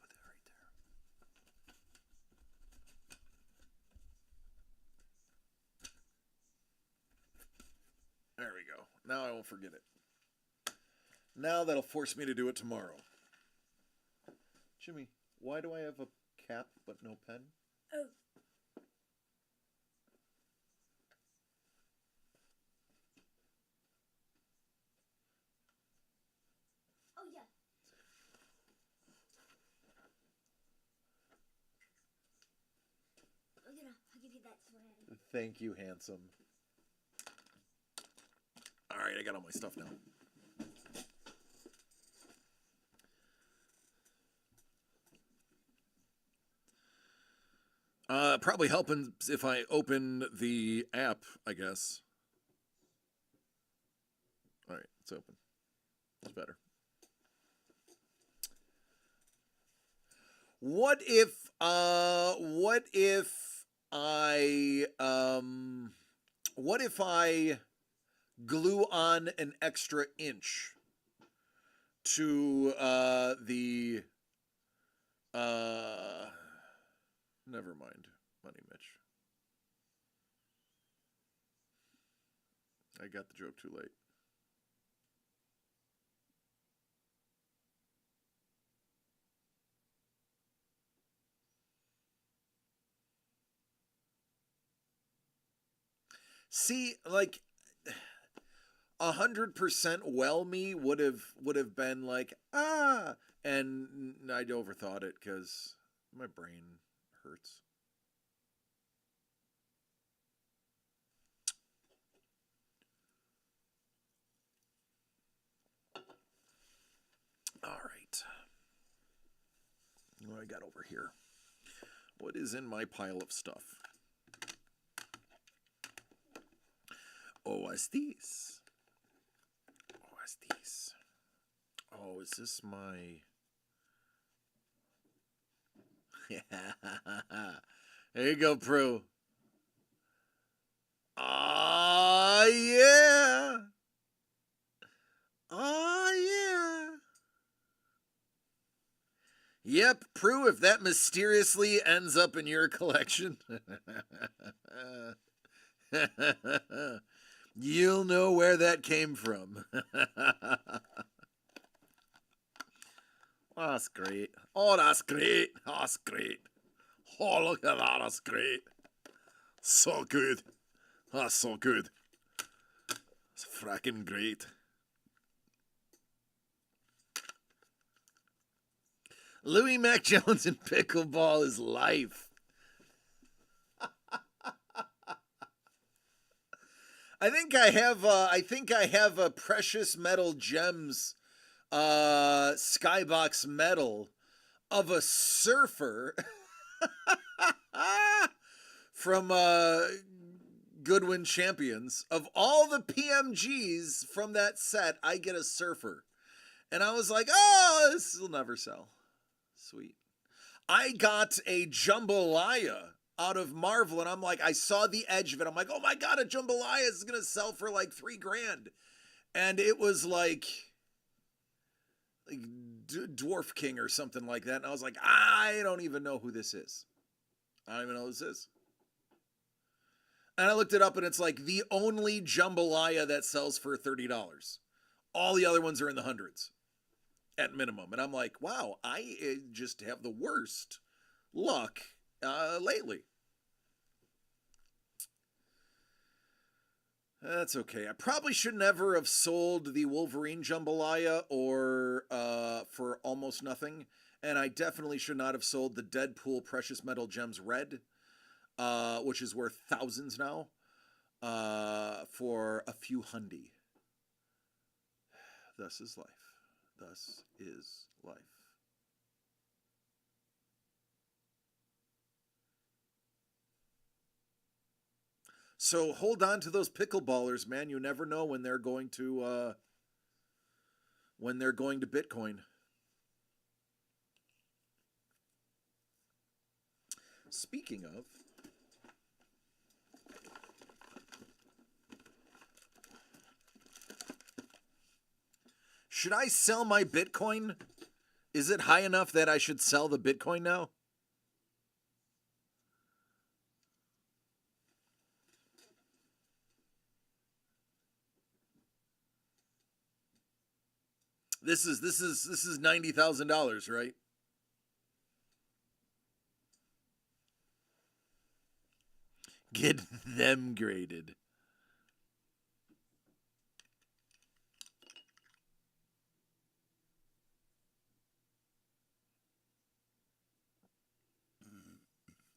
that right there. There we go. Now I won't forget it. Now that'll force me to do it tomorrow. Jimmy, why do I have a cap but no pen? Oh. Oh, yeah. I'll give you that swag. Thank you, handsome. All right, I got all my stuff now. Probably helping if I open the app, I guess. All right, it's open. It's better. What if I glue on an extra inch to the never mind, Money Mitch. I got the joke too late. See, like 100% well me would have been like, and I'd overthought it because my brain hurts. All right. What do I got over here? What is in my pile of stuff? Oh, what's these? What's these? Oh, is this my... There you go, Prue. Oh, yeah. Oh, yeah. Yep, Prue, if that mysteriously ends up in your collection, you'll know where that came from. That's great. Oh, that's great. That's great. Oh, look at that. That's great. So good. That's so good. It's fracking great. Louis Mac Jones in pickleball is life. I think I have a Precious Metal Gems skybox medal of a surfer from Goodwin Champions. Of all the PMGs from that set, I get a surfer. And I was like, oh, this will never sell. Sweet. I got a jambalaya out of Marvel, and I'm like, I saw the edge of it. I'm like, oh my God, a jambalaya is going to sell for like $3,000. And it was like Dwarf King or something like that. And I was like, I don't even know who this is. I don't even know who this is. And I looked it up, and it's like the only jambalaya that sells for $30. All the other ones are in the hundreds at minimum. And I'm like, wow, I just have the worst luck lately. That's okay. I probably should never have sold the Wolverine jambalaya or for almost nothing, And I definitely should not have sold the Deadpool Precious Metal Gems Red, which is worth thousands now, for a few hundy. Thus is life. Thus is life. So hold on to those pickleballers, man. You never know when they're going to Bitcoin. Speaking of, should I sell my Bitcoin? Is it high enough that I should sell the Bitcoin now? This is $90,000, right? Get them graded.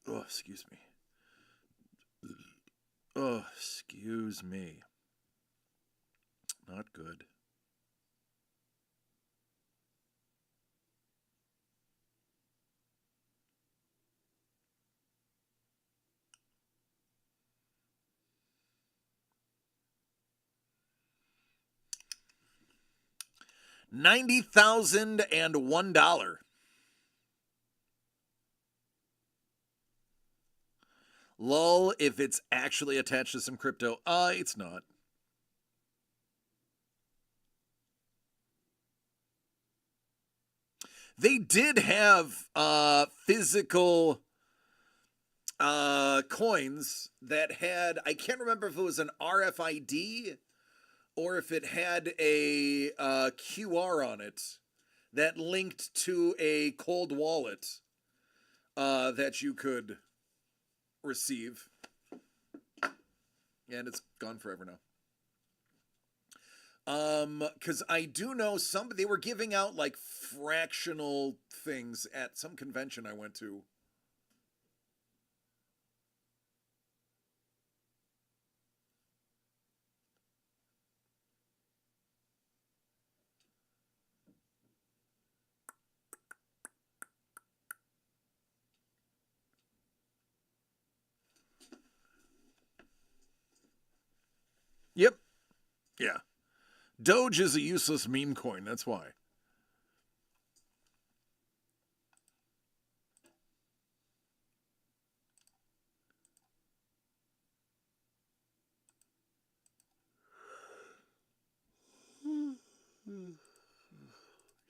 Oh, excuse me. Oh, excuse me. Not good. $90,001. Lol, if it's actually attached to some crypto. It's not. They did have physical coins that had, I can't remember if it was an RFID or if it had a QR on it that linked to a cold wallet that you could receive. And it's gone forever now. Because I do know they were giving out like fractional things at some convention I went to. Yep. Yeah. Doge is a useless meme coin, that's why.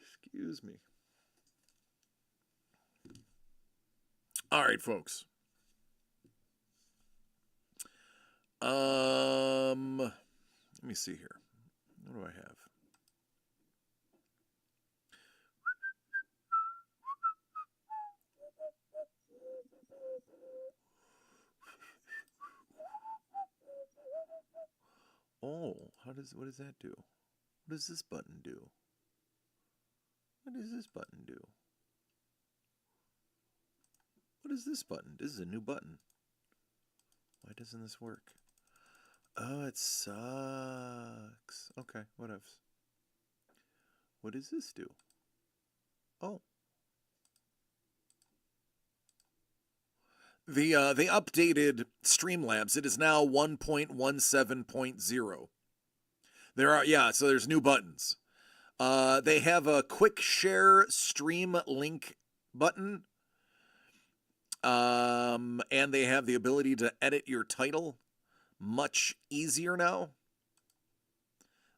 Excuse me. All right, folks. Let me see here. What do I have? Oh, what does that do? What does this button do? What does this button do? What is this button? This is a new button. Why doesn't this work? Oh, it sucks. Okay, what else? What does this do? Oh. They updated Streamlabs. It is now 1.17.0. So there's new buttons. They have a quick share stream link button. And they have the ability to edit your title much easier now.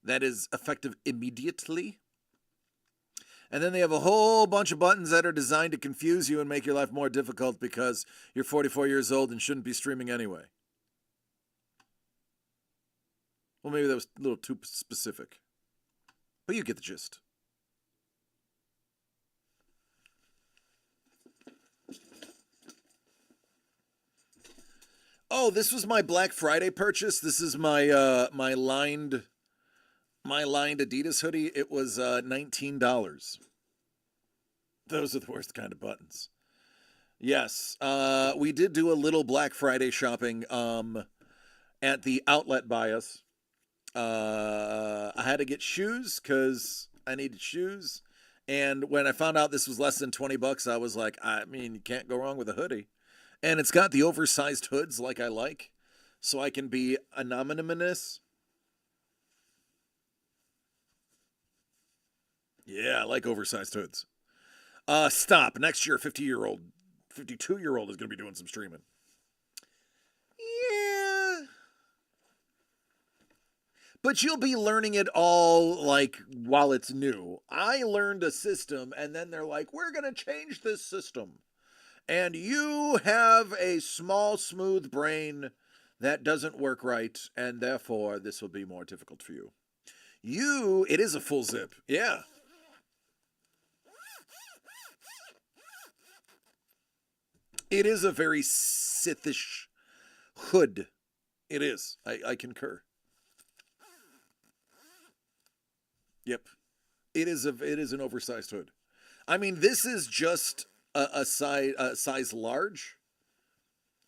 That is effective immediately. And then they have a whole bunch of buttons that are designed to confuse you and make your life more difficult because you're 44 years old and shouldn't be streaming anyway. Well, maybe that was a little too specific. But you get the gist. Oh, this was my Black Friday purchase. This is my my lined Adidas hoodie. It was $19. Those are the worst kind of buttons. Yes, we did do a little Black Friday shopping at the outlet by us. I had to get shoes because I needed shoes. And when I found out this was less than $20, I was like, I mean, you can't go wrong with a hoodie. And it's got the oversized hoods like I like, so I can be anonymous. Yeah, I like oversized hoods. Stop. Next year, 52-year-old is going to be doing some streaming. Yeah. But you'll be learning it all, like, while it's new. I learned a system, and then they're like, we're going to change this system. And you have a small, smooth brain that doesn't work right, and therefore this will be more difficult for you. It is a full zip. Yeah. It is a very Sithish hood. It is. I concur. Yep. It is an oversized hood. I mean, this is just a size large,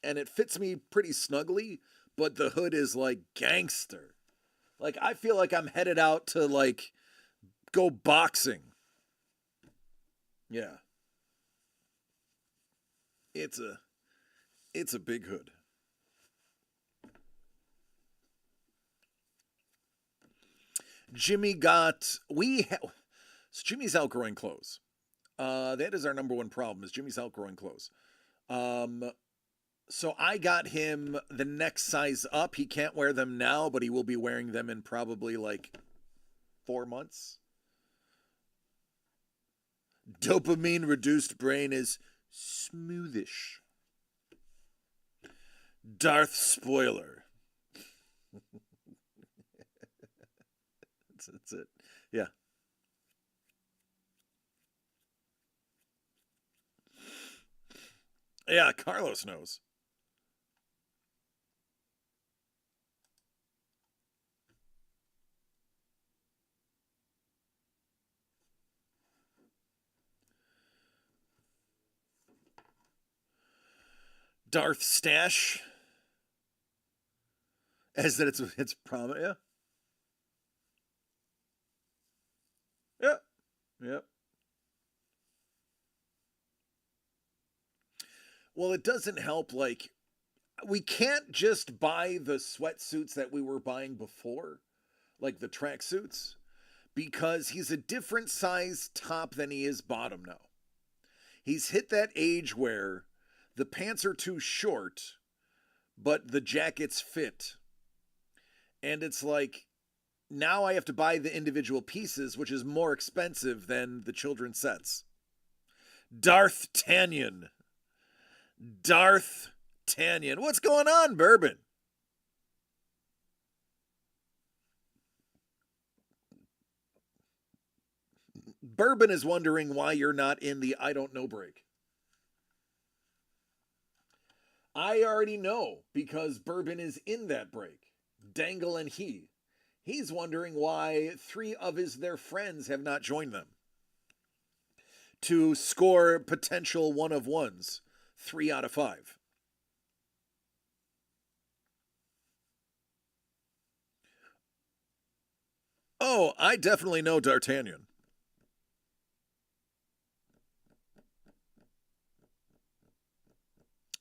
and it fits me pretty snugly, but the hood is like gangster. Like, I feel like I'm headed out to, like, go boxing. Yeah. It's a big hood. Jimmy's outgrowing clothes. That is our number one problem, is Jimmy's outgrowing clothes. So I got him the next size up. He can't wear them now, but he will be wearing them in probably like 4 months. Dopamine reduced brain is smoothish. Darth spoiler. That's it. Yeah. Yeah, Carlos knows. Darth Stash. As that it's prominent. Yeah. Yeah. Yep. Well, it doesn't help, like, we can't just buy the sweatsuits that we were buying before, like the tracksuits, because he's a different size top than he is bottom now. He's hit that age where the pants are too short, but the jackets fit. And it's like, now I have to buy the individual pieces, which is more expensive than the children's sets. Darth Tanyan. Darth Tanyan. What's going on, Bourbon? Bourbon is wondering why you're not in the I don't know break. I already know, because Bourbon is in that break. Dangle and he's wondering why 3 of their friends have not joined them to score potential 1 of 1s, 3 out of 5. Oh, I definitely know D'Artagnan.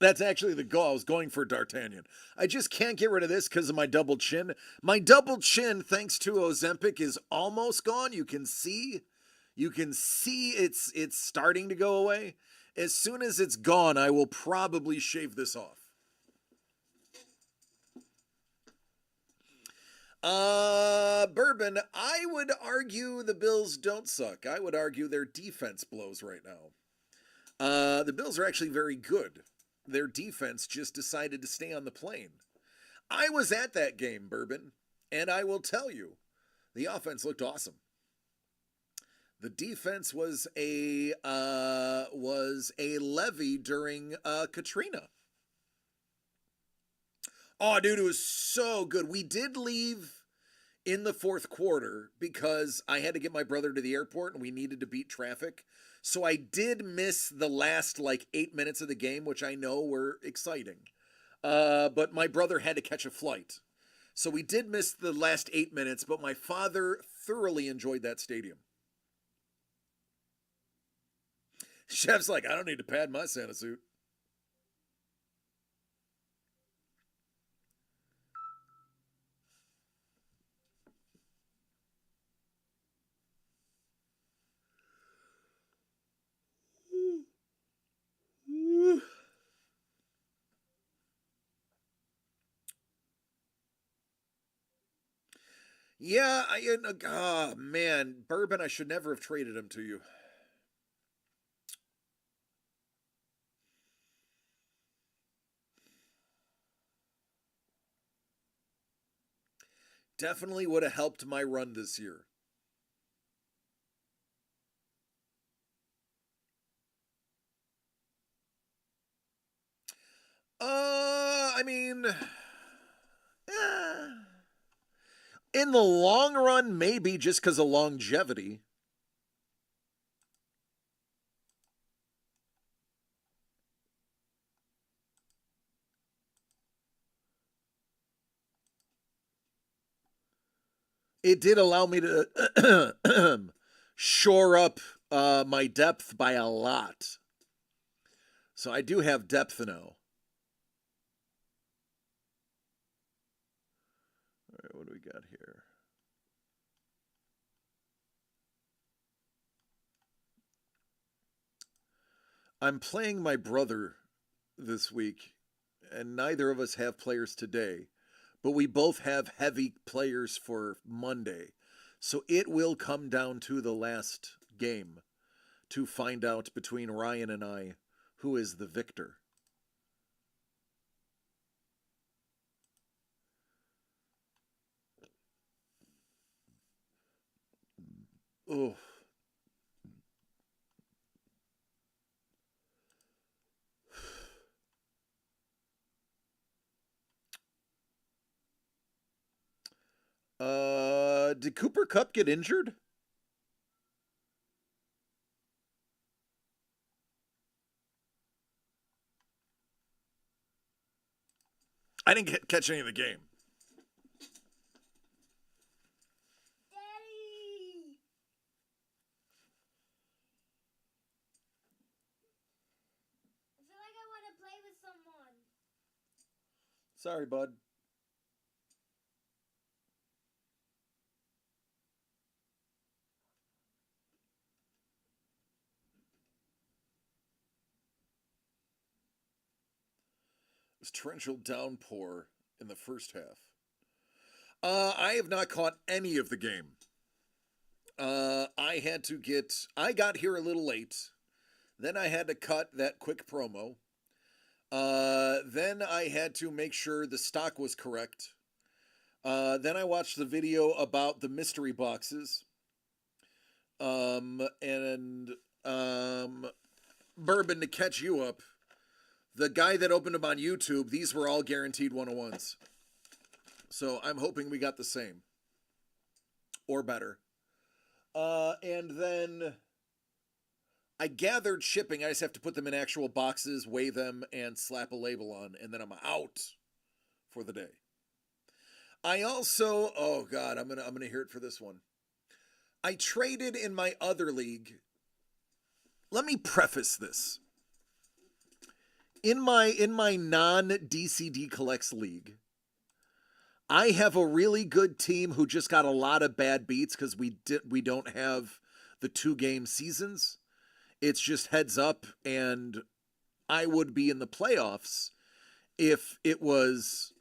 That's actually the goal. I was going for D'Artagnan. I just can't get rid of this because of my double chin. My double chin, thanks to Ozempic, is almost gone. You can see it's starting to go away. As soon as it's gone, I will probably shave this off. Bourbon, I would argue the Bills don't suck. I would argue their defense blows right now. The Bills are actually very good. Their defense just decided to stay on the plane. I was at that game, Bourbon, and I will tell you, the offense looked awesome. The defense was a levy during Katrina. Oh, dude, it was so good. We did leave in the 4th quarter because I had to get my brother to the airport and we needed to beat traffic. So I did miss the last like 8 minutes of the game, which I know were exciting. But my brother had to catch a flight. So we did miss the last 8 minutes, but my father thoroughly enjoyed that stadium. Chef's like, I don't need to pad my Santa suit. Yeah, oh man, Bourbon, I should never have traded him to you. Definitely would have helped my run this year. I mean, in the long run, maybe just because of longevity. It did allow me to shore up my depth by a lot. So I do have depth now. All right, what do we got here? I'm playing my brother this week, and neither of us have players today, but we both have heavy players for Monday. So it will come down to the last game to find out between Ryan and I who is the victor. Oh. Did Cooper Kupp get injured? I didn't catch any of the game. Daddy! I feel like I want to play with someone. Sorry, bud. It was torrential downpour in the first half. I have not caught any of the game. I got here a little late. Then I had to cut that quick promo. Then I had to make sure the stock was correct. Then I watched the video about the mystery boxes. And Bourbon, to catch you up, the guy that opened them on YouTube, these were all guaranteed 101s. So I'm hoping we got the same. Or better. And then I gathered shipping. I just have to put them in actual boxes, weigh them, and slap a label on, and then I'm out for the day. I also, oh God, I'm gonna hear it for this one. I traded in my other league. Let me preface this. In my non-DCD Collects league, I have a really good team who just got a lot of bad beats because we don't have the 2-game seasons. It's just heads up, and I would be in the playoffs if it was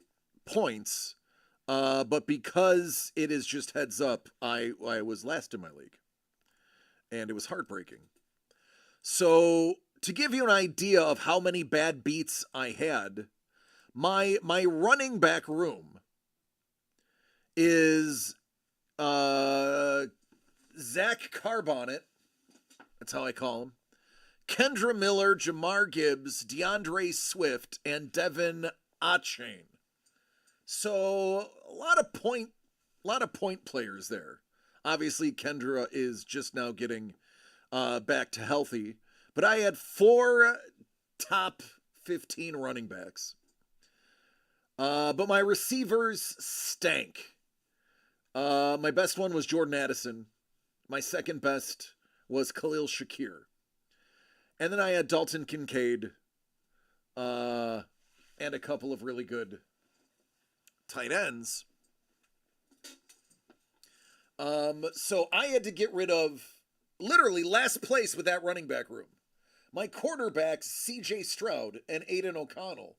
points. But because it is just heads up, I was last in my league. And it was heartbreaking. So to give you an idea of how many bad beats I had, my running back room is Zach Carbonnet, that's how I call him, Kendra Miller, Jamar Gibbs, DeAndre Swift, and Devin Achane. So a lot of point players there. Obviously, Kendra is just now getting back to healthy. But I had 4 top 15 running backs. But my receivers stank. My best one was Jordan Addison. My second best was Khalil Shakir. And then I had Dalton Kincaid. And a couple of really good tight ends. So I had to get rid of literally last place with that running back room. My quarterbacks, C.J. Stroud and Aiden O'Connell.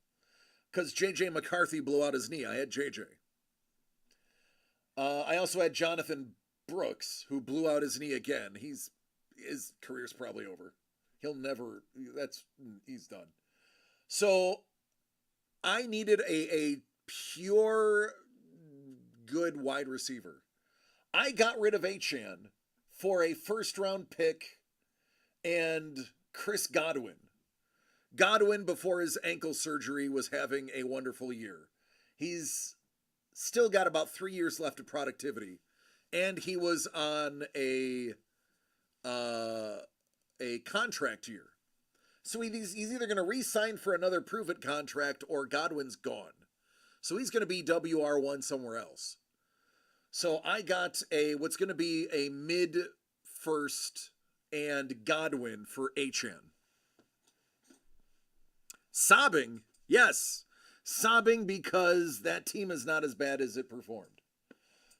Because J.J. McCarthy blew out his knee. I had J.J. I also had Jonathan Brooks, who blew out his knee again. His career's probably over. He's done. So I needed a pure good wide receiver. I got rid of Achane for a first-round pick and Chris Godwin. Godwin, before his ankle surgery, was having a wonderful year. He's still got about 3 years left of productivity, and he was on a contract year. So he's either going to re-sign for another prove-it contract or Godwin's gone. So he's going to be WR1 somewhere else. So I got what's going to be a mid-first and Godwin for Achane. Sobbing, yes. Sobbing because that team is not as bad as it performed.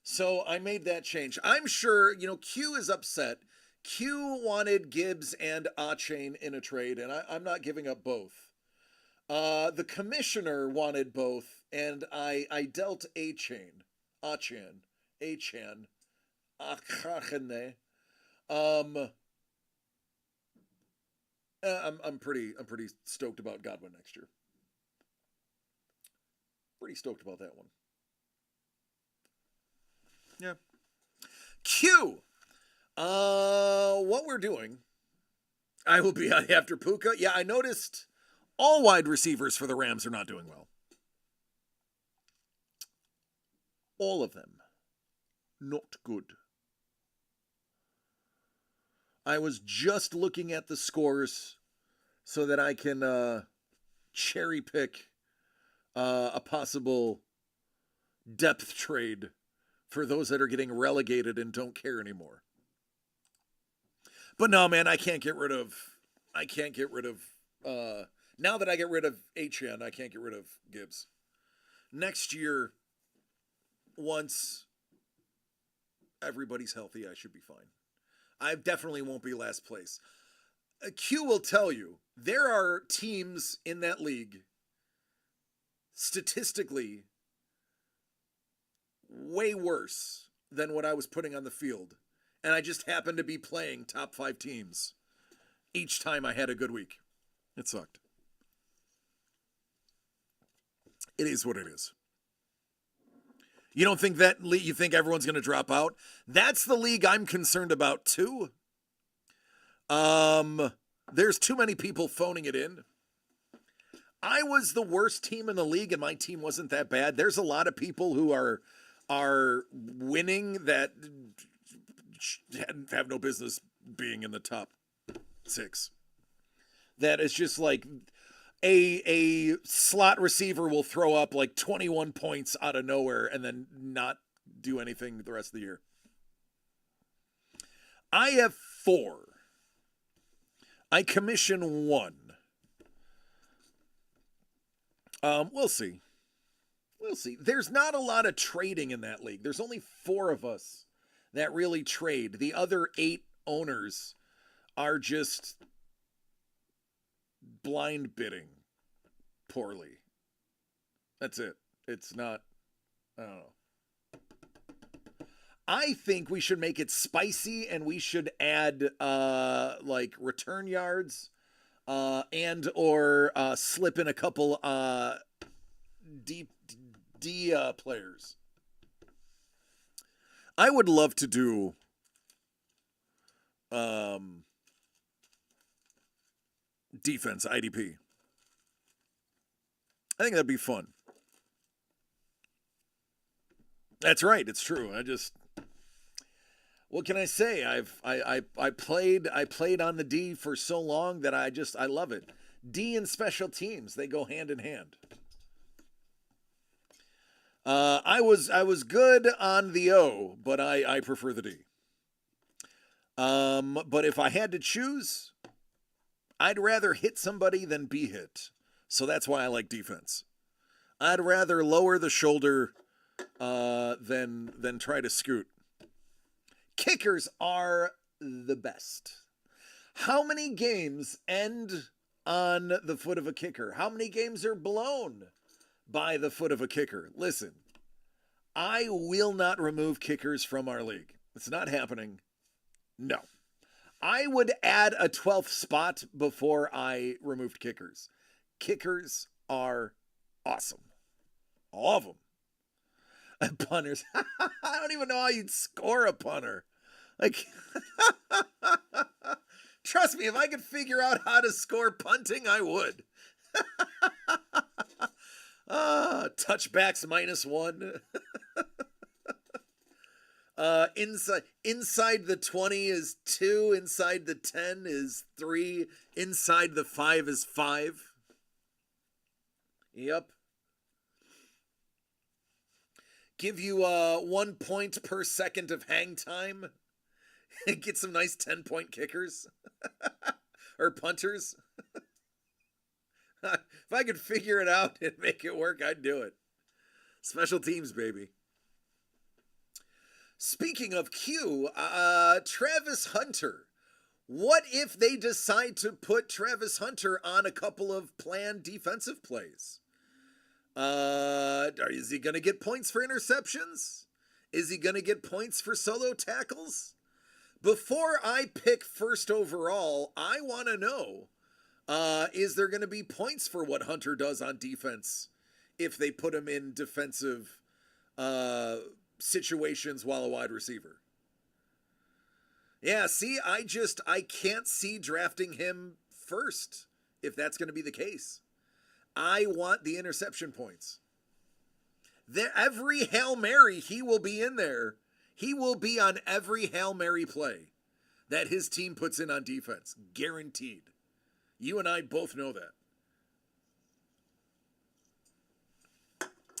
So I made that change. I'm sure, Q is upset. Q wanted Gibbs and Achane in a trade, and I'm not giving up both. The commissioner wanted both, and I dealt Achane. I'm pretty stoked about Godwin next year. Pretty stoked about that one. Yeah. Q. What we're doing, I will be on after Puka. Yeah, I noticed all wide receivers for the Rams are not doing well. All of them. Not good. I was just looking at the scores so that I can cherry pick a possible depth trade for those that are getting relegated and don't care anymore. But no, man, I can't get rid of now that I get rid of Achane, I can't get rid of Gibbs. Next year, once everybody's healthy, I should be fine. I definitely won't be last place. Q will tell you, there are teams in that league, statistically, way worse than what I was putting on the field. And I just happened to be playing top 5 teams each time I had a good week. It sucked. It is what it is. You don't think that you think everyone's going to drop out? That's the league I'm concerned about too. There's too many people phoning it in. I was the worst team in the league and my team wasn't that bad. There's a lot of people who are winning that have no business being in the top 6. That is just like a slot receiver will throw up like 21 points out of nowhere and then not do anything the rest of the year. I have 4. I commission 1. We'll see. We'll see. There's not a lot of trading in that league. There's only 4 of us that really trade. The other 8 owners are just blind bidding poorly. That's it. It's not, I don't know. I think we should make it spicy and we should add like return yards and or slip in a couple D players. I would love to do defense IDP. I think that'd be fun. That's right. It's true. What can I say? I played on the D for so long that I love it. D and special teams, they go hand in hand. I was good on the O, but I prefer the D. But if I had to choose, I'd rather hit somebody than be hit. So that's why I like defense. I'd rather lower the shoulder than try to scoot. Kickers are the best. How many games end on the foot of a kicker? How many games are blown by the foot of a kicker? Listen, I will not remove kickers from our league. It's not happening. No. I would add a 12th spot before I removed kickers. Kickers are awesome. All of them. Punters. I don't even know how you'd score a punter. Like, trust me, if I could figure out how to score punting, I would. Touchbacks -1. Inside the 20 is 2. Inside the 10 is 3. Inside the 5 is 5. Yep. Give you 1 point per second of hang time. Get some nice 10-point kickers. Or punters. If I could figure it out and make it work, I'd do it. Special teams, baby. Speaking of Q, Travis Hunter. What if they decide to put Travis Hunter on a couple of planned defensive plays? Is he going to get points for interceptions? Is he going to get points for solo tackles? Before I pick first overall, I want to know, is there going to be points for what Hunter does on defense if they put him in defensive situations while a wide receiver? Yeah, see, I can't see drafting him first if that's going to be the case. I want the interception points. Every Hail Mary, he will be in there. He will be on every Hail Mary play that his team puts in on defense. Guaranteed. You and I both know that.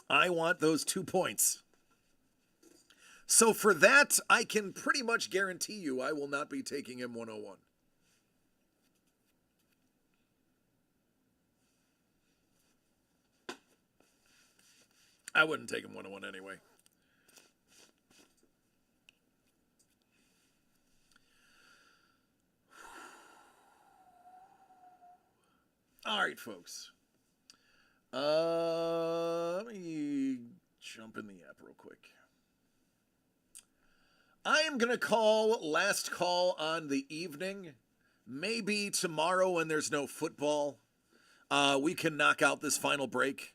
I want those 2 points. So for that, I can pretty much guarantee you I will not be taking him 101. I wouldn't take him 101 anyway. All right, folks. Let me jump in the app real quick. I am going to call last call on the evening. Maybe tomorrow when there's no football, we can knock out this final break.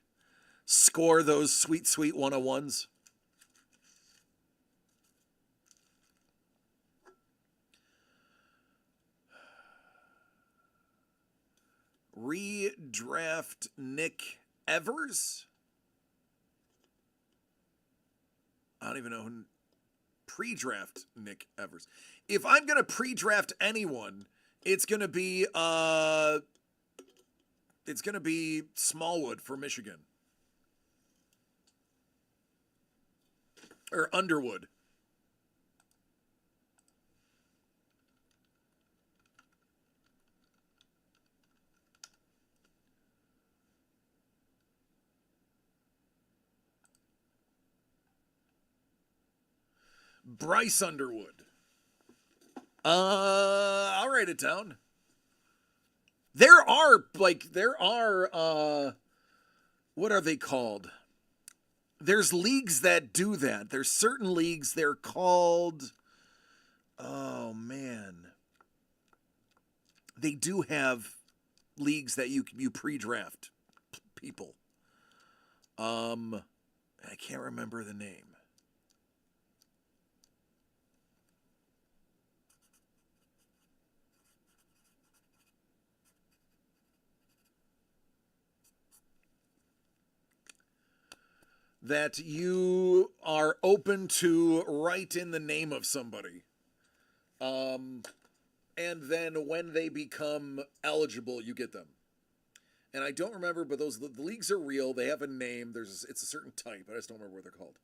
Score those sweet, sweet 101s. Redraft Nick Evers. I don't even know who. Pre-draft Nick Evers. If I'm going to pre-draft anyone, it's going to be Smallwood for Michigan. Or Underwood. Bryce Underwood. I'll write it down. There are, what are they called? There's leagues that do that. There's certain leagues, they're called, oh man. They do have leagues that you pre-draft people. I can't remember the name. That you are open to write in the name of somebody. And then when they become eligible, you get them. And I don't remember, but the leagues are real. They have a name. It's a certain type. I just don't remember what they're called.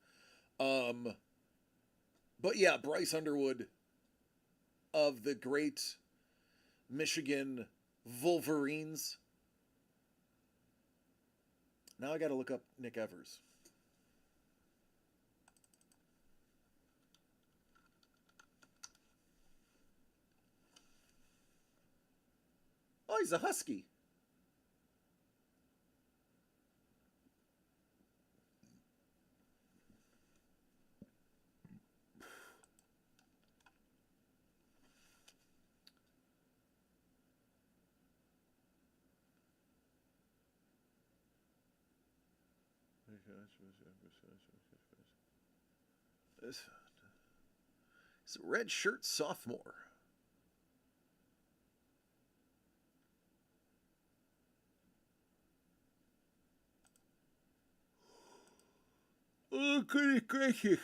But yeah, Bryce Underwood of the great Michigan Wolverines. Now I got to look up Nick Evers. Oh, he's a Husky. It's a red shirt sophomore. Oh, goodness gracious.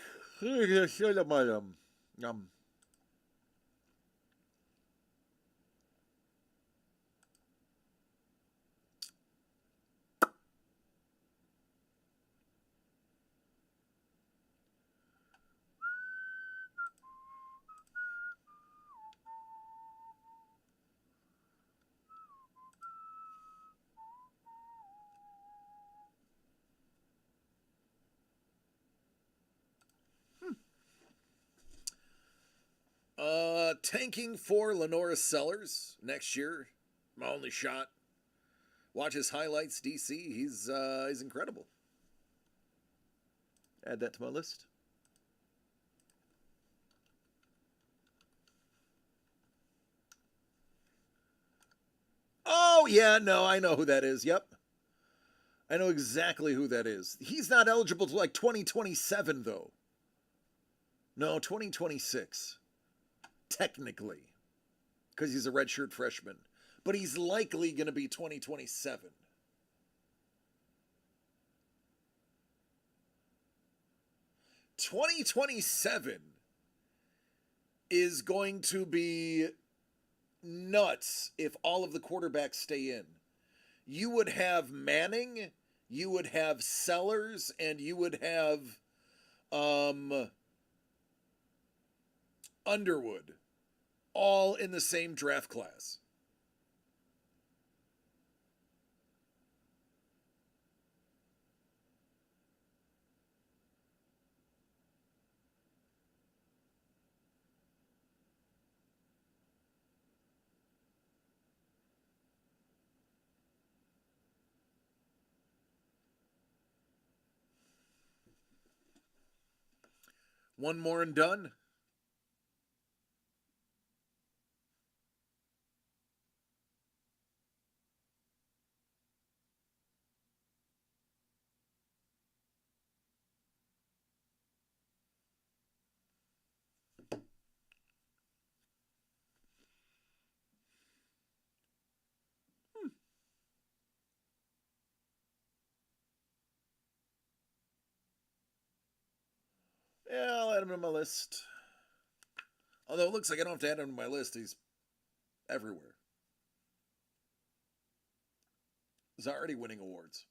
Tanking for Lenora Sellers next year. My only shot. Watch his highlights, DC. He's incredible. Add that to my list. Oh, yeah, no, I know who that is. Yep. I know exactly who that is. He's not eligible to like 2027, though. No, 2026. Technically. Because he's a redshirt freshman. But he's likely going to be 2027. "2027 is going to be nuts if all of the quarterbacks stay in. You would have Manning, you would have Sellers, and you would have Underwood, all in the same draft class. One more and done. Yeah, I'll add him to my list. Although it looks like I don't have to add him to my list. He's everywhere. He's already winning awards.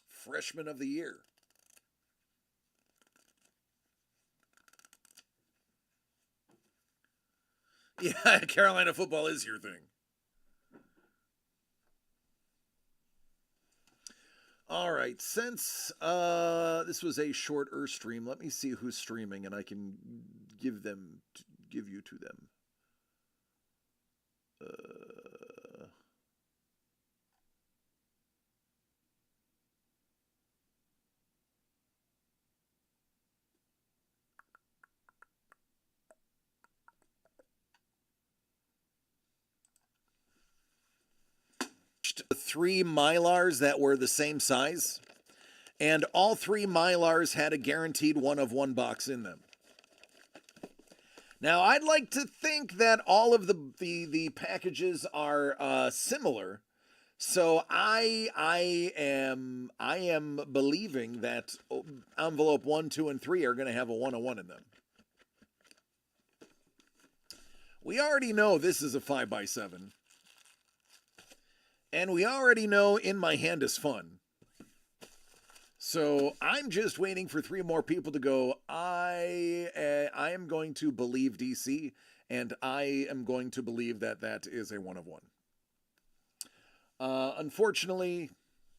Freshman of the Year. Yeah, Carolina football is your thing. All right, since this was a shorter stream, let me see who's streaming, and I can give you to them. Three Mylars that were the same size, and all three Mylars had a guaranteed one of one box in them. Now, I'd like to think that all of the packages are similar, so I am believing that envelope 1, 2, and 3 are going to have a 101 in them. We already know this is a 5x7. And we already know In My Hand is fun. So I'm just waiting for 3 more people to go, I am going to believe DC, and I am going to believe that that is a 1 of 1. Unfortunately,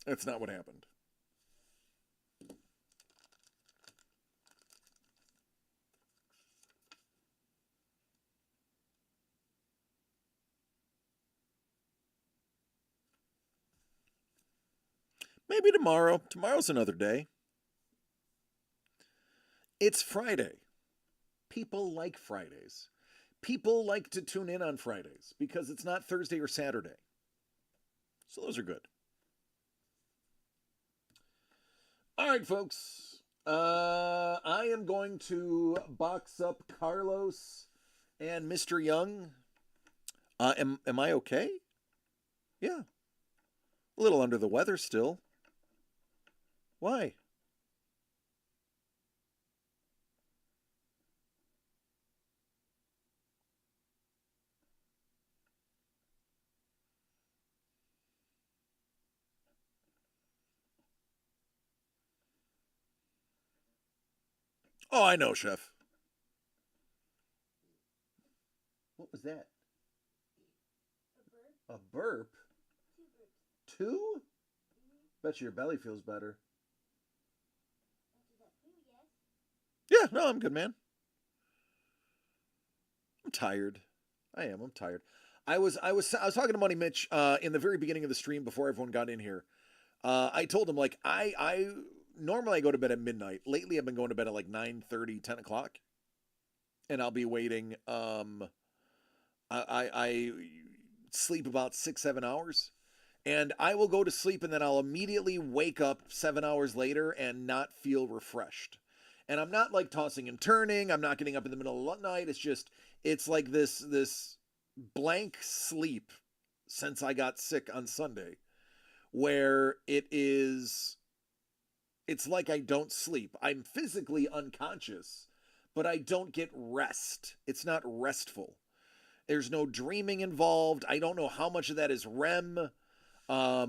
that's not what happened. Maybe tomorrow. Tomorrow's another day. It's Friday. People like Fridays. People like to tune in on Fridays because it's not Thursday or Saturday. So those are good. All right, folks. I am going to box up Carlos and Mr. Young. Am I okay? Yeah. A little under the weather still. Why? Oh, I know, Chef. What was that? A burp? 2? Bet you your belly feels better. Yeah, no, I'm good, man. I'm tired. I'm tired. I was talking to Money Mitch in the very beginning of the stream before everyone got in here. I told him, like, I normally I go to bed at midnight. Lately I've been going to bed at like 9:30, 10 o'clock. And I'll be waiting. I sleep about 6-7 hours. And I will go to sleep and then I'll immediately wake up 7 hours later and not feel refreshed. And I'm not like tossing and turning. I'm not getting up in the middle of the night. It's like this blank sleep since I got sick on Sunday, where it's like I don't sleep. I'm physically unconscious, but I don't get rest. It's not restful. There's no dreaming involved. I don't know how much of that is REM. I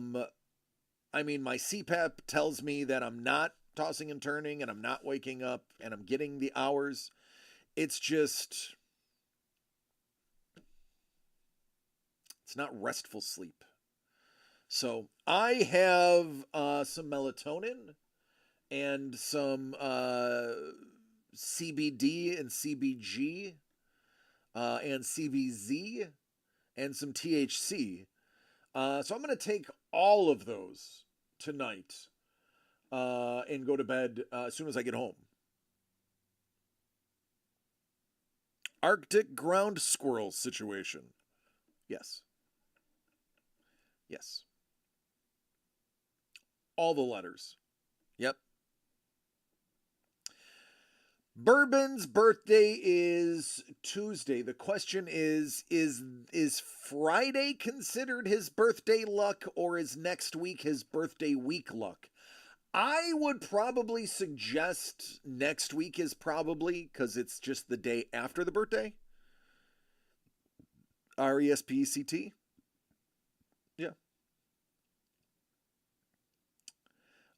mean, my CPAP tells me that I'm not tossing and turning and I'm not waking up and I'm getting the hours. It's not restful sleep. So I have some melatonin and some CBD and CBG and CBZ and some THC. So I'm going to take all of those tonight and go to bed as soon as I get home. Arctic ground squirrel situation. Yes. Yes. All the letters. Yep. Bourbon's birthday is Tuesday. The question is Friday considered his birthday luck, or is next week his birthday week luck? I would probably suggest next week is probably, because it's just the day after the birthday. RESPECT. Yeah.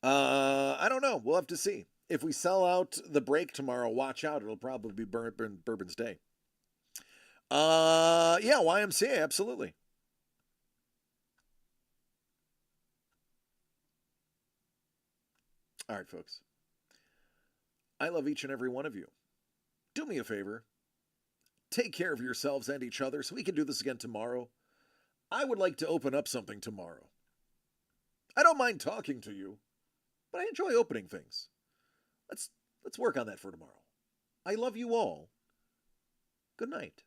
I don't know. We'll have to see. If we sell out the break tomorrow, watch out. It'll probably be Bourbon's Day. Yeah, YMCA, absolutely. All right, folks. I love each and every one of you. Do me a favor. Take care of yourselves and each other so we can do this again tomorrow. I would like to open up something tomorrow. I don't mind talking to you, but I enjoy opening things. Let's work on that for tomorrow. I love you all. Good night.